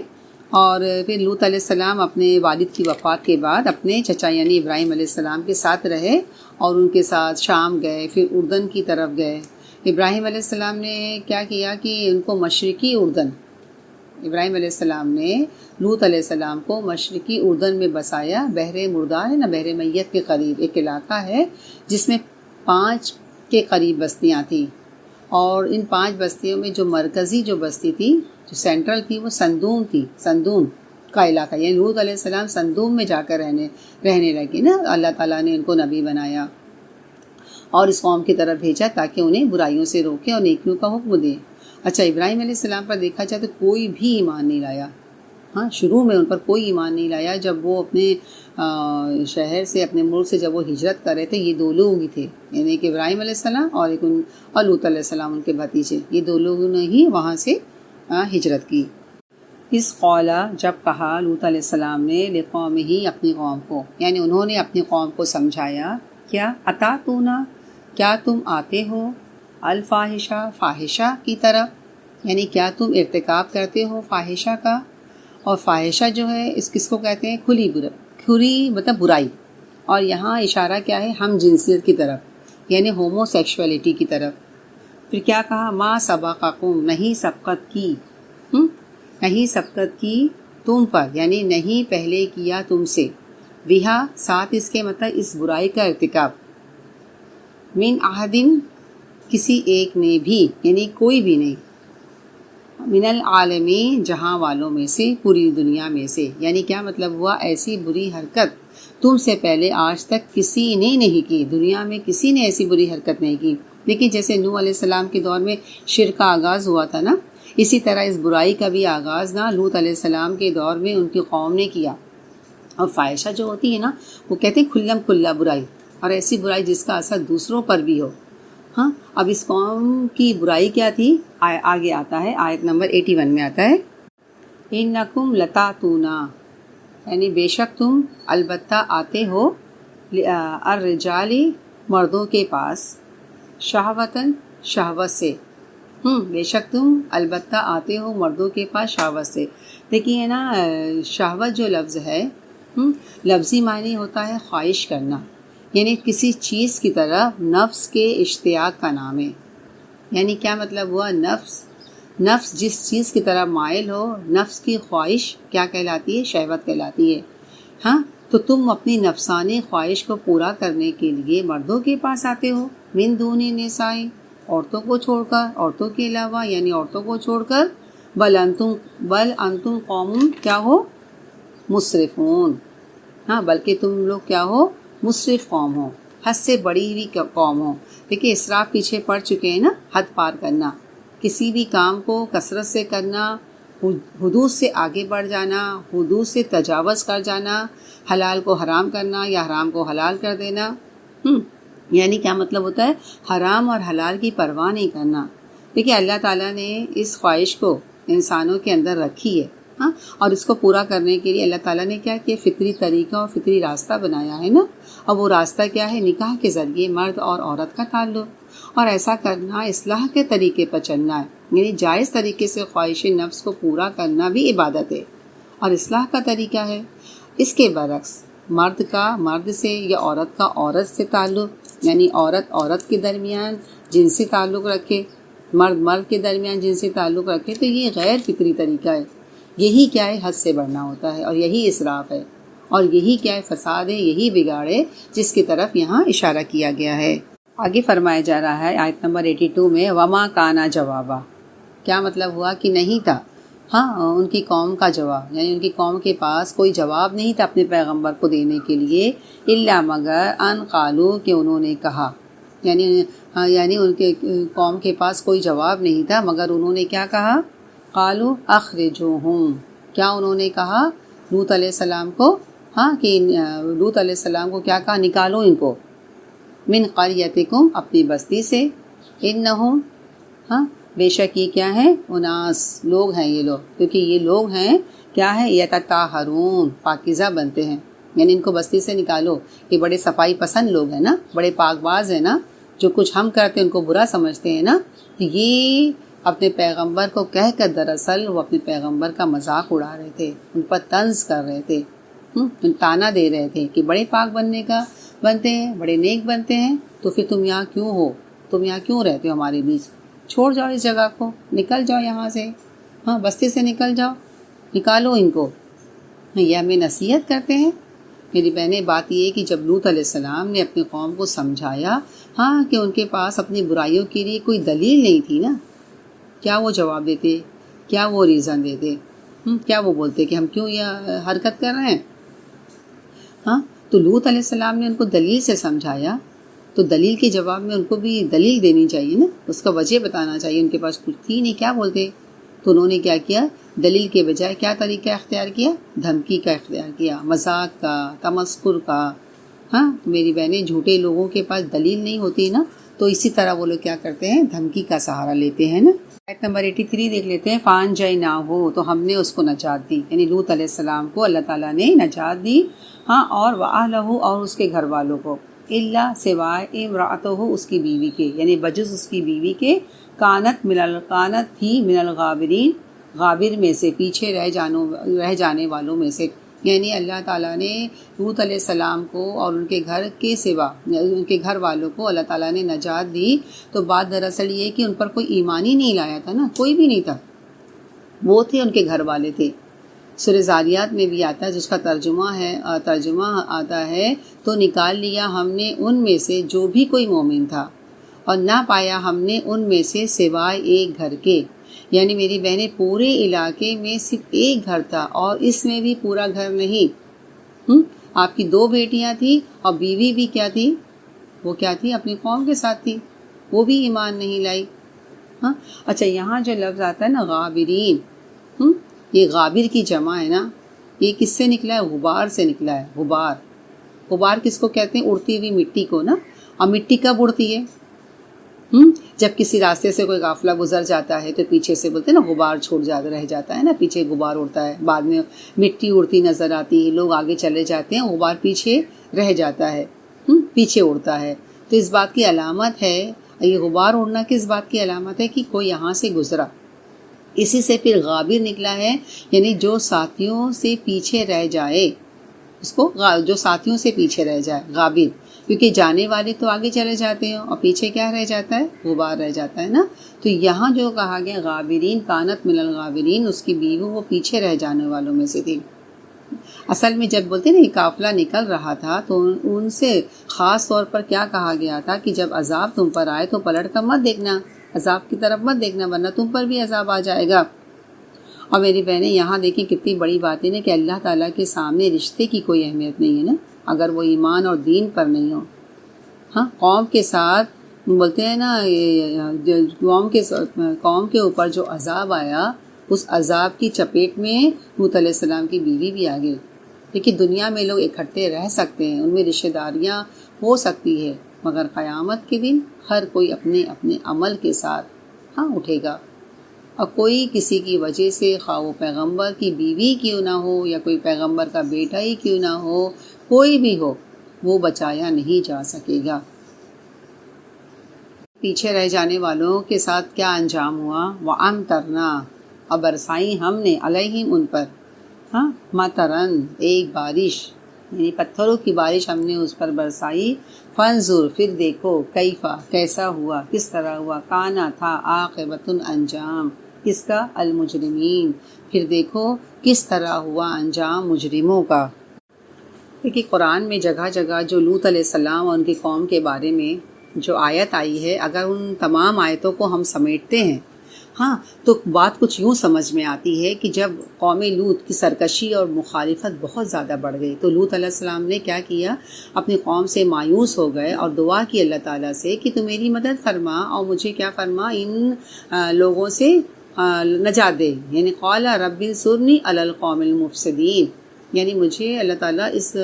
اور پھر لوط علیہ السلام اپنے والد کی وفات کے بعد اپنے چچا یعنی ابراہیم علیہ السلام کے ساتھ رہے اور ان کے ساتھ شام گئے، پھر اردن کی طرف گئے۔ ابراہیم علیہ السلام نے کیا کیا کہ ان کو مشرقی اردن، ابراہیم علیہ السلام نے لوط علیہ السلام کو مشرقی اردن میں بسایا۔ بحر مردار ہے نا، بحر میت کے قریب ایک علاقہ ہے جس میں 5 کے قریب بستیاں تھیں، اور ان 5 بستیوں میں جو مرکزی جو بستی تھی، جو سینٹرل تھی، وہ سندوم تھی، سندوم کا علاقہ، یعنی لوط علیہ السلام سندوم میں جا کر رہنے لگے نا۔ اللہ تعالیٰ نے ان کو نبی بنایا اور اس قوم کی طرف بھیجا تاکہ انہیں برائیوں سے روکے اور نیکیوں کا حکم دے۔ اچھا، ابراہیم علیہ السلام پر دیکھا جائے تو کوئی بھی ایمان نہیں لایا، ہاں، شروع میں ان پر کوئی ایمان نہیں لایا۔ جب وہ اپنے شہر سے، اپنے ملک سے جب وہ ہجرت کر رہے تھے، یہ 2 لوگ ہی تھے، یعنی کہ ابراہیم علیہ السلام اور لوط علیہ السلام ان کے بھتیجے، یہ 2 لوگوں نے ہی وہاں سے ہجرت کی۔ اس قولا، جب کہا لوط علیہ السلام نے لقوم ہی، اپنی قوم کو، یعنی انہوں نے اپنی قوم کو سمجھایا، کیا اتاتونا، کیا تم آتے ہو، الفاحشہ، فاحشہ کی طرف، یعنی کیا تم ارتکاب کرتے ہو فاحشہ کا۔ اور فاحشہ جو ہے اس کس کو کہتے ہیں؟ کھلی مطلب برائی، اور یہاں اشارہ کیا ہے؟ ہم جنسیت کی طرف، یعنی ہومو سیکشولیٹی کی طرف۔ پھر کیا کہا؟ ما سبقکم، نہیں سبقت کی، نہیں سبقت کی تم پر، یعنی نہیں پہلے کیا تم سے، بہا، ساتھ اس کے مطلب اس برائی کا ارتکاب، من احدن، کسی ایک نے بھی، یعنی کوئی بھی نہیں، من العالمین، جہاں والوں میں سے، پوری دنیا میں سے، یعنی کیا مطلب ہوا؟ ایسی بری حرکت تم سے پہلے آج تک کسی نے نہیں کی، دنیا میں کسی نے ایسی بری حرکت نہیں کی۔ لیکن جیسے نوح علیہ السلام کے دور میں شرک کا آغاز ہوا تھا نا، اسی طرح اس برائی کا بھی آغاز نا لوط علیہ السلام کے دور میں ان کی قوم نے کیا۔ اور فاحشہ جو ہوتی ہے نا، وہ کہتے ہیں کھلم کھلا برائی، اور ایسی برائی جس کا اثر دوسروں پر بھی ہو۔ ہاں، اب اس قوم کی برائی کیا تھی؟ آگے آتا ہے، آیت نمبر 81 میں آتا ہے، انکم لتاتونا، یعنی بے شک تم البتہ آتے ہو، الرجال، مردوں کے پاس، شہوتاً، شہوت سے، بے شک تم البتہ آتے ہو مردوں کے پاس شہوت سے۔ دیکھیے نا، شہوت جو لفظ ہے، لفظی معنی ہوتا ہے خواہش کرنا، یعنی کسی چیز کی طرف نفس کے اشتیاق کا نام ہے۔ یعنی کیا مطلب ہوا؟ نفس جس چیز کی طرف مائل ہو، نفس کی خواہش کیا کہلاتی ہے؟ شہوت کہلاتی ہے۔ ہاں، تو تم اپنی نفسانی خواہش کو پورا کرنے کے لیے مردوں کے پاس آتے ہو، من دون النساء، عورتوں کو چھوڑ کر، عورتوں کے علاوہ، یعنی عورتوں کو چھوڑ کر، بل انتم قوم، کیا ہو؟ مسرفون، ہاں، بلکہ تم لوگ کیا ہو؟ مسرف قوم ہو، حد سے بڑی ہوئی قوم ہو۔ دیکھیے، اسراف پیچھے پڑ چکے ہیں نا، حد پار کرنا، کسی بھی کام کو کثرت سے کرنا، حدود سے آگے بڑھ جانا، حدود سے تجاوز کر جانا، حلال کو حرام کرنا یا حرام کو حلال کر دینا۔ یعنی کیا مطلب ہوتا ہے؟ حرام اور حلال کی پرواہ نہیں کرنا۔ دیکھیے، اللہ تعالیٰ نے اس خواہش کو انسانوں کے اندر رکھی ہے، ہاں، اور اس کو پورا کرنے کے لیے اللہ تعالیٰ نے کیا کیا؟ فطری طریقہ اور فطری راستہ بنایا ہے نا۔ اور وہ راستہ کیا ہے؟ نکاح کے ذریعے مرد اور عورت کا تعلق، اور ایسا کرنا اصلاح کے طریقے پر چلنا ہے، یعنی جائز طریقے سے خواہش نفس کو پورا کرنا بھی عبادت ہے اور اصلاح کا طریقہ ہے۔ اس کے برعکس مرد کا مرد سے یا عورت کا عورت سے تعلق، یعنی عورت کے درمیان جنسی تعلق رکھے، مرد کے درمیان جنسی تعلق رکھے، تو یہ غیر فطری طریقہ ہے۔ یہی کیا ہے؟ حد سے بڑھنا ہوتا ہے، اور یہی اسراف ہے، اور یہی کیا ہے؟ فساد ہے، یہی بگاڑ ہے، جس کی طرف یہاں اشارہ کیا گیا ہے۔ آگے فرمایا جا رہا ہے آیت نمبر 82 میں، وما کانا جوابا، کیا مطلب ہوا؟ کہ نہیں تھا، ہاں، ان کی قوم کا جواب، یعنی ان کی قوم کے پاس کوئی جواب نہیں تھا اپنے پیغمبر کو دینے کے لیے، الا مگر ان قالو، کہ انہوں نے کہا، یعنی یعنی ان کے قوم کے پاس کوئی جواب نہیں تھا، مگر انہوں نے کیا کہا؟ قالوا اخرجوہم، کیا انہوں نے کہا لوط علیہ السلام کو؟ کہ لوط علیہ السلام کو کیا کہا؟ نکالو ان کو، من قریتکم، اپنی بستی سے، انہم، بے شک یہ کیا ہے؟ اناس، لوگ ہیں یہ لوگ، کیونکہ یہ لوگ ہیں کیا ہے؟ یتطہرون، پاکیزہ بنتے ہیں، یعنی ان کو بستی سے نکالو، یہ بڑے صفائی پسند لوگ ہیں نا، بڑے پاک باز ہیں نا، جو کچھ ہم کرتے ہیں ان کو برا سمجھتے ہیں نا، تو یہ اپنے پیغمبر کو کہہ کر دراصل وہ اپنے پیغمبر کا مذاق اڑا رہے تھے، ان پر طنز کر رہے تھے، تانا دے رہے تھے کہ بڑے پاک بنتے ہیں، بڑے نیک بنتے ہیں، تو پھر تم یہاں کیوں ہو؟ تم یہاں کیوں رہتے ہو ہمارے بیچ؟ چھوڑ جاؤ اس جگہ کو، نکل جاؤ یہاں سے، بستی سے نکل جاؤ، نکالو ان کو۔ یہ ہمیں نصیحت کرتے ہیں۔ میری بہنیں، بات یہ ہے کہ جب لوط علیہ السلام نے اپنی قوم کو سمجھایا کہ ان کے پاس اپنی برائیوں کے لیے کوئی دلیل نہیں تھی نا، کیا وہ جواب دیتے؟ کیا وہ ریزن دیتے؟ کیا وہ بولتے کہ ہم کیوں یہ حرکت کر رہے ہیں؟ تو لوط علیہ السلام نے ان کو دلیل سے سمجھایا، تو دلیل کے جواب میں ان کو بھی دلیل دینی چاہیے نا، اس کا وجہ بتانا چاہیے، ان کے پاس کچھ تھی نہیں، کیا بولتے؟ تو انہوں نے کیا کیا؟ دلیل کے بجائے کیا طریقہ اختیار کیا؟ دھمکی کا اختیار کیا، مذاق کا، تمسخر کا۔ میری بہنیں، جھوٹے لوگوں کے پاس دلیل نہیں ہوتی نا، تو اسی طرح وہ لوگ کیا کرتے ہیں؟ دھمکی کا سہارا لیتے ہیں نا۔ آیت نمبر 83 دیکھ لیتے ہیں۔ فَأَنجَيْنَاهُ، تو ہم نے اس کو نجات دی، یعنی لوط علیہ السلام کو اللہ تعالیٰ نے نجات دی، اور وَأَهْلَهُ، اور اس کے گھر والوں کو، إِلَّا، سوائے، امرأتہ، اس کی بیوی کے، یعنی بجز اس کی بیوی کے، کانت تھی من الغابرین، غابر میں سے، پیچھے رہ جانے والوں میں سے، یعنی اللہ تعالیٰ نے لوط علیہ السلام کو اور ان کے گھر کے سوا، ان کے گھر والوں کو اللہ تعالیٰ نے نجات دی۔ تو بات دراصل یہ کہ ان پر کوئی ایمان ہی نہیں لایا تھا نا، کوئی بھی نہیں تھا، وہ تھے ان کے گھر والے تھے۔ سورہ زاریات میں بھی آتا ہے، جس کا ترجمہ آتا ہے، تو نکال لیا ہم نے ان میں سے جو بھی کوئی مومن تھا، اور نہ پایا ہم نے ان میں سے سوائے ایک گھر کے، یعنی میری بہنیں پورے علاقے میں صرف ایک گھر تھا، اور اس میں بھی پورا گھر نہیں۔ آپ کی 2 بیٹیاں تھیں، اور بیوی بھی کیا تھی؟ وہ کیا تھی؟ اپنی قوم کے ساتھ تھی، وہ بھی ایمان نہیں لائی۔ اچھا، یہاں جو لفظ آتا ہے نا غابرین، یہ غابر کی جمع ہے نا، یہ کس سے نکلا ہے؟ غبار سے نکلا ہے۔ غبار کس کو کہتے ہیں؟ اڑتی ہوئی مٹی کو نا۔ اور مٹی کب اڑتی ہے؟ جب کسی راستے سے کوئی قافلہ گزر جاتا ہے تو پیچھے سے بولتے ہیں نا غبار رہ جاتا ہے نا، پیچھے غبار اڑتا ہے، بعد میں مٹی اڑتی نظر آتی ہے، لوگ آگے چلے جاتے ہیں، غبار پیچھے رہ جاتا ہے، پیچھے اڑتا ہے۔ تو اس بات کی علامت ہے، یہ غبار اڑنا کس بات کی علامت ہے؟ کہ کوئی یہاں سے گزرا، اسی سے پھر غابر نکلا ہے، یعنی جو ساتھیوں سے پیچھے رہ جائے، اس کو جو ساتھیوں سے پیچھے رہ جائے، غابر، کیونکہ جانے والے تو آگے چلے جاتے ہیں اور پیچھے کیا رہ جاتا ہے؟ غبار رہ جاتا ہے نا۔ تو یہاں جو کہا گیا غابرین، کانت من الغابرین، اس کی بیوی وہ پیچھے رہ جانے والوں میں سے تھی۔ اصل میں جب بولتے نا یہ قافلہ نکل رہا تھا تو ان سے خاص طور پر کیا کہا گیا تھا کہ جب عذاب تم پر آئے تو پلٹ کر مت دیکھنا، عذاب کی طرف مت دیکھنا، ورنہ تم پر بھی عذاب آ جائے گا۔ اور میری بہنیں، یہاں دیکھیں کتنی بڑی بات ہے نا کہ اللہ تعالیٰ کے سامنے رشتے کی کوئی اہمیت نہیں ہے نا، اگر وہ ایمان اور دین پر نہیں ہو۔ قوم کے ساتھ بولتے ہیں نا، قوم کے اوپر جو عذاب آیا، اس عذاب کی چپیٹ میں لوط علیہ السلام کی بیوی بھی آ گئی۔ لیکن دنیا میں لوگ اکٹھے رہ سکتے ہیں، ان میں رشتہ داریاں ہو سکتی ہے، مگر قیامت کے دن ہر کوئی اپنے اپنے عمل کے ساتھ اٹھے گا، اور کوئی کسی کی وجہ سے، خواہ وہ پیغمبر کی بیوی کیوں نہ ہو یا کوئی پیغمبر کا بیٹا ہی کیوں نہ ہو، کوئی بھی ہو، وہ بچایا نہیں جا سکے گا۔ پیچھے رہ جانے والوں کے ساتھ کیا انجام ہوا؟ وَأَمْطَرْنَا، اور برسائی ہم نے، علیہم، ان پر، مطرن، ایک بارش، یعنی پتھروں کی بارش ہم نے اس پر برسائی۔ فانظر، پھر دیکھو، کیفا، کیسا ہوا، کس طرح ہوا، کانا، تھا، عاقبۃ، انجام، کس کا؟ المجرمین، پھر دیکھو کس طرح ہوا انجام مجرموں کا۔ دیکھیے قرآن میں جگہ جگہ جو لوط علیہ السلام اور ان کی قوم کے بارے میں جو آیت آئی ہے، اگر ان تمام آیتوں کو ہم سمیٹتے ہیں ہاں، تو بات کچھ یوں سمجھ میں آتی ہے کہ جب قوم لوط کی سرکشی اور مخالفت بہت زیادہ بڑھ گئی تو لوط علیہ السلام نے کیا کیا، اپنی قوم سے مایوس ہو گئے اور دعا کی اللہ تعالیٰ سے کہ تو میری مدد فرما اور مجھے کیا فرما، ان لوگوں سے نجات دے، یعنی قال رب انصرنی علی القوم المفسدین، یعنی مجھے اللہ تعالیٰ اس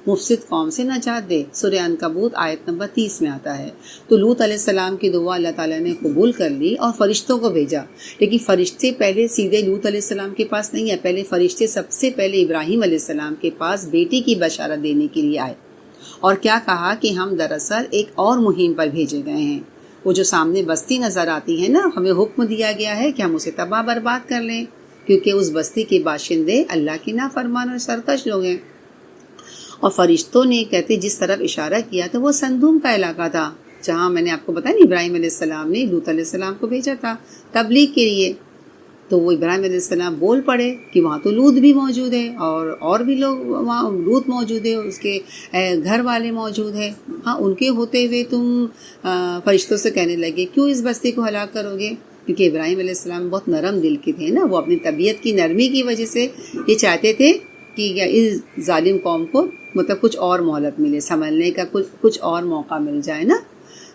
مفسد قوم سے نجات دے۔ سورہ عنکبوت آیت نمبر 30 میں آتا ہے۔ تو لوط علیہ السلام کی دعا اللہ تعالیٰ نے قبول کر لی اور فرشتوں کو بھیجا، لیکن فرشتے پہلے سیدھے لوط علیہ السلام کے پاس نہیں آئے، پہلے فرشتے سب سے پہلے ابراہیم علیہ السلام کے پاس بیٹی کی بشارت دینے کے لیے آئے، اور کیا کہا کہ ہم دراصل ایک اور مہم پر بھیجے گئے ہیں۔ وہ جو سامنے بستی نظر آتی ہے نا، ہمیں حکم دیا گیا ہے کہ ہم اسے تباہ برباد کر لیں، کیونکہ اس بستی کے باشندے اللہ کی نافرمان اور سرکش لوگ ہیں۔ اور فرشتوں نے کہتے جس طرف اشارہ کیا تو وہ سندوم کا علاقہ تھا، جہاں میں نے آپ کو بتایا ابراہیم علیہ السلام نے لوط علیہ السلام کو بھیجا تھا تبلیغ کے لیے۔ تو وہ ابراہیم علیہ السلام بول پڑے کہ وہاں تو لوط بھی موجود ہے اور بھی لوگ وہاں لوط موجود ہے، اس کے گھر والے موجود ہیں، ہاں ان کے ہوتے ہوئے تم فرشتوں سے کہنے لگے کیوں اس بستی کو ہلاک کرو گے؟ کیونکہ ابراہیم علیہ السلام بہت نرم دل کے تھے نا، وہ اپنی طبیعت کی نرمی کی وجہ سے یہ چاہتے تھے کہ اس ظالم قوم کو مطلب کچھ اور مہلت ملے، سنبھلنے کا کچھ اور موقع مل جائے نا۔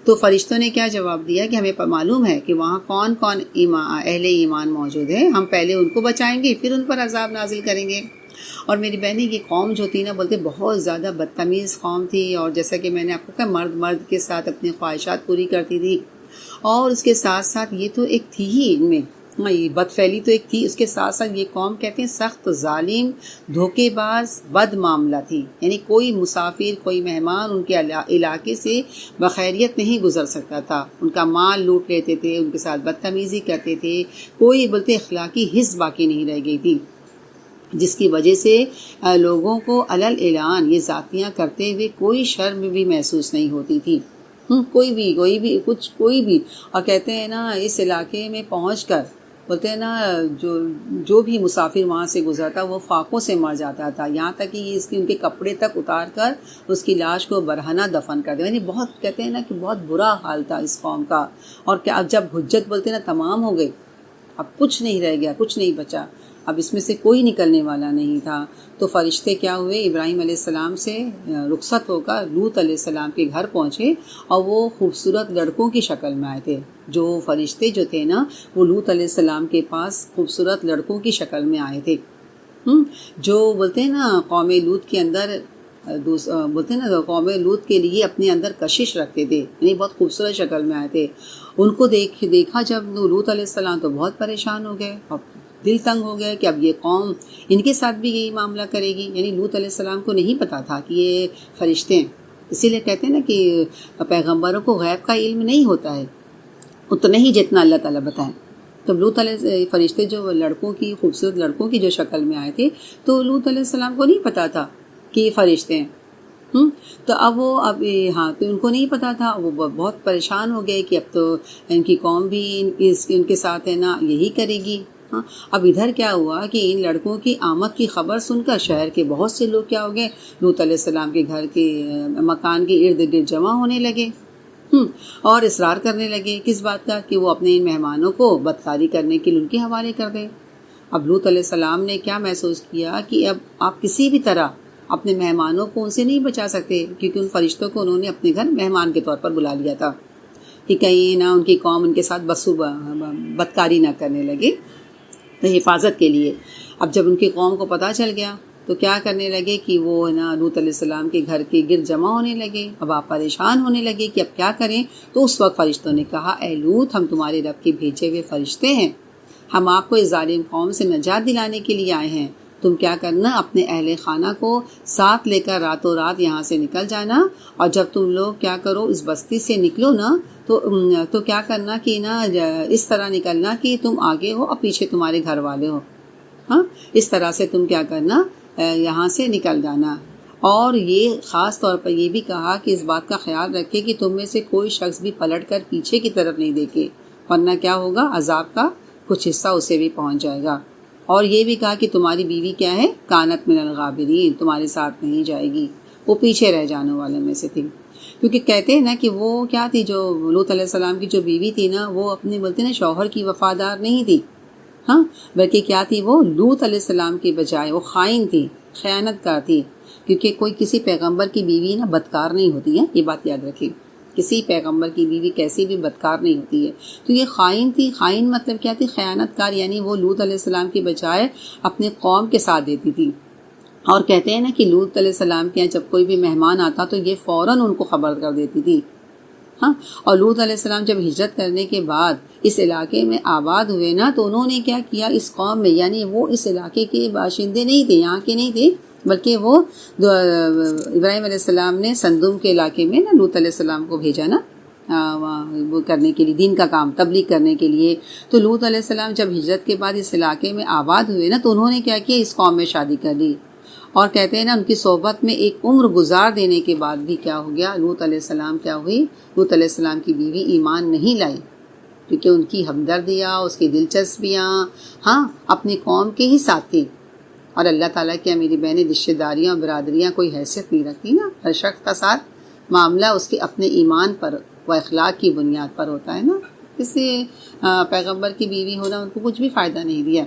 تو فرشتوں نے کیا جواب دیا کہ ہمیں معلوم ہے کہ وہاں کون کون اہل ایمان موجود ہے، ہم پہلے ان کو بچائیں گے پھر ان پر عذاب نازل کریں گے۔ اور میری بہنیں یہ قوم جو تھی نا، بولتے بہت زیادہ بدتمیز قوم تھی، اور جیسا کہ میں نے آپ کو کہا مرد کے ساتھ اپنی خواہشات پوری کرتی تھی، اور اس کے ساتھ ساتھ یہ تو ایک تھی ہی ان میں بد فعلی تو ایک تھی، اس کے ساتھ ساتھ یہ قوم کہتے ہیں سخت ظالم دھوکے باز بد معاملہ تھی، یعنی کوئی مسافر کوئی مہمان ان کے علاقے سے بخیریت نہیں گزر سکتا تھا، ان کا مال لوٹ لیتے تھے، ان کے ساتھ بدتمیزی کرتے تھے، کوئی بولتے اخلاقی حس باقی نہیں رہ گئی تھی، جس کی وجہ سے لوگوں کو علل اعلان یہ ذاتیاں کرتے ہوئے کوئی شرم بھی محسوس نہیں ہوتی تھی، کوئی بھی اور کہتے ہیں نا اس علاقے میں پہنچ کر بولتے ہیں نا جو بھی مسافر وہاں سے گزرتا وہ فاقوں سے مر جاتا تھا، یہاں تک کہ ان کے کپڑے تک اتار کر اس کی لاش کو برہنہ دفن کر دیا، یعنی بہت کہتے ہیں نا کہ بہت برا حال تھا اس قوم کا۔ اور کیا اب جب حجت بولتے ہیں نا تمام ہو گئی، اب کچھ نہیں رہ گیا، کچھ نہیں بچا، اب اس میں سے کوئی نکلنے والا نہیں تھا، تو فرشتے کیا ہوئے ابراہیم علیہ السلام سے رخصت ہو کر لوط علیہ السلام کے گھر پہنچے، اور وہ خوبصورت لڑکوں کی شکل میں آئے تھے۔ جو فرشتے جو تھے نا وہ لوط علیہ السلام کے پاس خوبصورت لڑکوں کی شکل میں آئے تھے، جو بولتے ہیں نا قوم لوط کے اندر بولتے ہیں نا قوم لوط کے لیے اپنے اندر کشش رکھتے تھے، یعنی بہت خوبصورت شکل میں آئے تھے۔ ان کو دیکھا جب لوط علیہ السلام تو بہت پریشان ہو گئے اور دل تنگ ہو گیا کہ اب یہ قوم ان کے ساتھ بھی یہی معاملہ کرے گی، یعنی لوط علیہ السلام کو نہیں پتا تھا کہ یہ فرشتے ہیں، اسی لیے کہتے ہیں نا کہ پیغمبروں کو غیب کا علم نہیں ہوتا ہے اتنا ہی جتنا اللہ تعالیٰ بتائے۔ تو لوط علیہ فرشتے جو خوبصورت لڑکوں کی جو شکل میں آئے تھے، تو لوط علیہ السلام کو نہیں پتا تھا کہ یہ فرشتے ہیں، تو اب تو ان کو نہیں پتا تھا، وہ بہت پریشان ہو گئے کہ اب تو ان کی قوم بھی ان کے ساتھ ہے نا یہی کرے گی۔ اب ادھر کیا ہوا کہ ان لڑکوں کی آمد کی خبر سن کر شہر کے بہت سے لوگ کیا ہو گئے، لوط علیہ السلام کے گھر کے مکان کے ارد گرد جمع ہونے لگے، اور اصرار کرنے لگے کس بات کا کہ وہ اپنے ان مہمانوں کو بدکاری کرنے کے لیے ان کے حوالے کر دیں۔ اب لوط علیہ السلام نے کیا محسوس کیا کہ اب آپ کسی بھی طرح اپنے مہمانوں کو ان سے نہیں بچا سکتے، کیونکہ ان فرشتوں کو انہوں نے اپنے گھر مہمان کے طور پر بلا لیا تھا کہ کہیں نہ ان کی قوم ان کے ساتھ بدکاری نہ کرنے لگے، حفاظت کے لیے۔ اب جب ان کی قوم کو پتہ چل گیا تو کیا کرنے لگے کہ وہ نا لوط علیہ السلام کے گھر کے گرد جمع ہونے لگے، اب آپ پریشان ہونے لگے کہ اب کیا کریں۔ تو اس وقت فرشتوں نے کہا اے لوط، ہم تمہارے رب کے بھیجے ہوئے فرشتے ہیں، ہم آپ کو اس ظالم قوم سے نجات دلانے کے لیے آئے ہیں، تم کیا کرنا اپنے اہل خانہ کو ساتھ لے کر راتوں رات یہاں سے نکل جانا، اور جب تم لوگ کیا کرو اس بستی سے نکلو نا تو کیا کرنا کہ نا اس طرح نکلنا کہ تم آگے ہو اور پیچھے تمہارے گھر والے ہو، ہاں اس طرح سے تم کیا کرنا یہاں سے نکل جانا۔ اور یہ خاص طور پر یہ بھی کہا کہ اس بات کا خیال رکھے کہ تم میں سے کوئی شخص بھی پلٹ کر پیچھے کی طرف نہیں دیکھے، ورنہ کیا ہوگا عذاب کا کچھ حصہ اسے بھی پہنچ جائے گا۔ اور یہ بھی کہا کہ تمہاری بیوی کیا ہے، کانت من الغابرین، تمہارے ساتھ نہیں جائے گی، وہ پیچھے رہ جانے والوں میں سے تھی۔ کیونکہ کہتے ہیں نا کہ وہ کیا تھی، جو لوط علیہ السلام کی جو بیوی تھی نا، وہ اپنے بولتے نا شوہر کی وفادار نہیں تھی، ہاں، بلکہ کیا تھی، وہ لوط علیہ السلام کے بجائے وہ خائن تھی، خیانت کار تھی. کیونکہ کوئی کسی پیغمبر کی بیوی نا بدکار نہیں ہوتی ہے، یہ بات یاد رکھیں. کسی پیغمبر کی بیوی کیسی بھی بدکار نہیں ہوتی ہے. تو یہ خائن تھی. خائن مطلب کیا تھی؟ خیانت کار. یعنی وہ لوط علیہ السلام کی بجائے اپنے قوم کے ساتھ دیتی تھی. اور کہتے ہیں نا کہ لوط علیہ السلام کے یہاں جب کوئی بھی مہمان آتا تو یہ فوراً ان کو خبر کر دیتی تھی. ہاں، اور لوط علیہ السلام جب ہجرت کرنے کے بعد اس علاقے میں آباد ہوئے نا، تو انہوں نے کیا کیا اس قوم میں، یعنی وہ اس علاقے کے باشندے نہیں تھے، یہاں کے نہیں تھے، بلکہ وہ ابراہیم علیہ السلام نے سندوم کے علاقے میں نا لوط علیہ السلام کو بھیجا نا وہ کرنے کے لیے، دین کا کام، تبلیغ کرنے کے لیے. تو لوط علیہ السلام جب ہجرت کے بعد اس علاقے میں آباد ہوئے نا، تو انہوں نے کیا کیا، اس قوم میں شادی کر لی. اور کہتے ہیں نا ان کی صحبت میں ایک عمر گزار دینے کے بعد بھی کیا ہو گیا، لوط علیہ السلام کیا ہوئی، لوط علیہ السلام کی بیوی ایمان نہیں لائی، کیونکہ ان کی ہمدردیاں، اس کی دلچسپیاں ہاں اپنی قوم کے ہی ساتھ تھیں. اور اللہ تعالیٰ کی میری بہنیں رشتہ داریاں برادریاں کوئی حیثیت نہیں رکھتی نا، ہر شخص کا ساتھ معاملہ اس کے اپنے ایمان پر و اخلاق کی بنیاد پر ہوتا ہے نا. کسی پیغمبر کی بیوی ہونا ان کو کچھ بھی فائدہ نہیں دیا.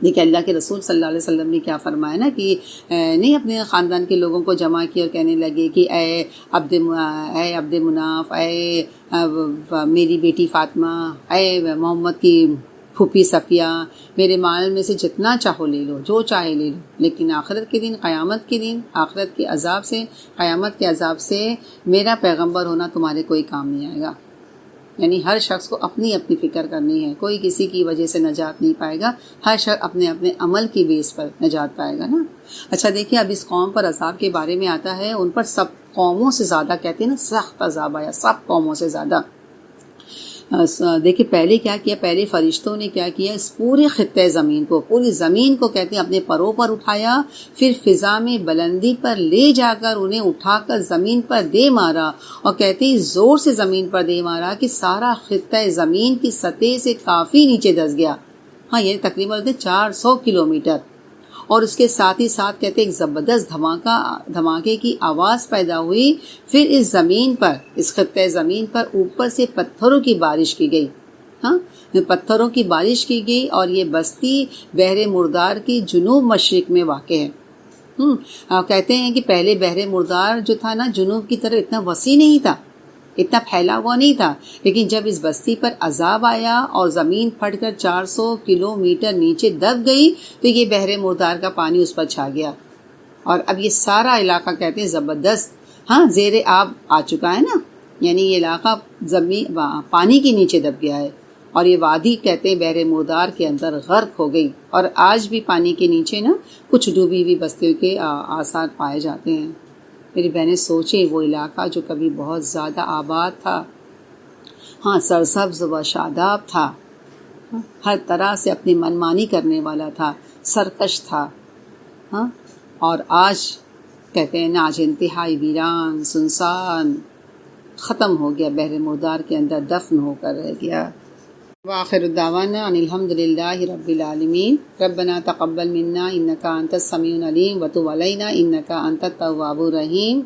دیکھیں اللہ کے رسول صلی اللہ علیہ وسلم نے کیا فرمایا نا کہ نہیں اپنے خاندان کے لوگوں کو جمع کیا اور کہنے لگے کہ اے عبد مناف، اے میری بیٹی فاطمہ، اے محمد کی پھوپھی صفیہ، میرے مال میں سے جتنا چاہو لے لو، جو چاہے لے لو، لیکن آخرت کے دن، قیامت کے دن، آخرت کے عذاب سے، قیامت کے عذاب سے میرا پیغمبر ہونا تمہارے کوئی کام نہیں آئے گا. یعنی ہر شخص کو اپنی اپنی فکر کرنی ہے، کوئی کسی کی وجہ سے نجات نہیں پائے گا، ہر شخص اپنے اپنے عمل کی بیس پر نجات پائے گا نا. اچھا دیکھیے اب اس قوم پر عذاب کے بارے میں آتا ہے، ان پر سب قوموں سے زیادہ کہتے ہیں نا سخت عذاب آیا، سب قوموں سے زیادہ. دیکھیں پہلے کیا کیا، پہلے فرشتوں نے کیا کیا، اس پورے خطے زمین کو، پوری زمین کو کہتے ہیں اپنے پروں پر اٹھایا، پھر فضا میں بلندی پر لے جا کر انہیں اٹھا کر زمین پر دے مارا، اور کہتے ہیں زور سے زمین پر دے مارا کہ سارا خطہ زمین کی سطح سے کافی نیچے دھس گیا. ہاں یعنی تقریباً 400 کلومیٹر. اور اس کے ساتھ ہی ساتھ کہتے ہیں ایک زبردست دھماکے کی آواز پیدا ہوئی. پھر اس زمین پر، اس خطہ زمین پر اوپر سے پتھروں کی بارش کی گئی. ہاں پتھروں کی بارش کی گئی، اور یہ بستی بحر مردار کی جنوب مشرق میں واقع ہے. کہتے ہیں کہ پہلے بحر مردار جو تھا نا جنوب کی طرف اتنا وسیع نہیں تھا، اتنا پھیلا ہوا نہیں تھا، لیکن جب اس بستی پر عذاب آیا اور زمین پھٹ کر 400 کلومیٹر نیچے دب گئی تو یہ بحر مردار کا پانی اس پر چھا گیا، اور اب یہ سارا علاقہ کہتے ہیں زبردست زیر آب آ چکا ہے نا. یعنی یہ علاقہ زمین پانی کے نیچے دب گیا ہے، اور یہ وادی کہتے ہیں بحر مردار کے اندر غرق ہو گئی. اور آج بھی پانی کے نیچے نا کچھ ڈوبی ہوئی بستیوں کے آثار پائے جاتے ہیں. میری بہنیں سوچیں وہ علاقہ جو کبھی بہت زیادہ آباد تھا، سرسبز و شاداب تھا، ہر طرح سے اپنی منمانی کرنے والا تھا، سرکش تھا، اور آج کہتے ہیں نا آج انتہائی ویران، سنسان، ختم ہو گیا، بحر مردار کے اندر دفن ہو کر رہ گیا. وآخر الدعوانا ان الحمد للہ رب العالمین. ربنا تقبل منا انک انت السمیع العلیم وتب علینا انک انت التواب الرحیم.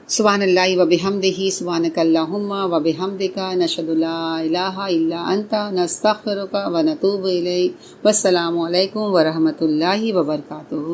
سبحان اللہ وبحمدہ، سبحانک اللہم وبحمدک، نشہد لا الہ الا انت، نستغفرک ونتوب الیک. والسلام علیکم ورحمۃ اللہ وبرکاتہ.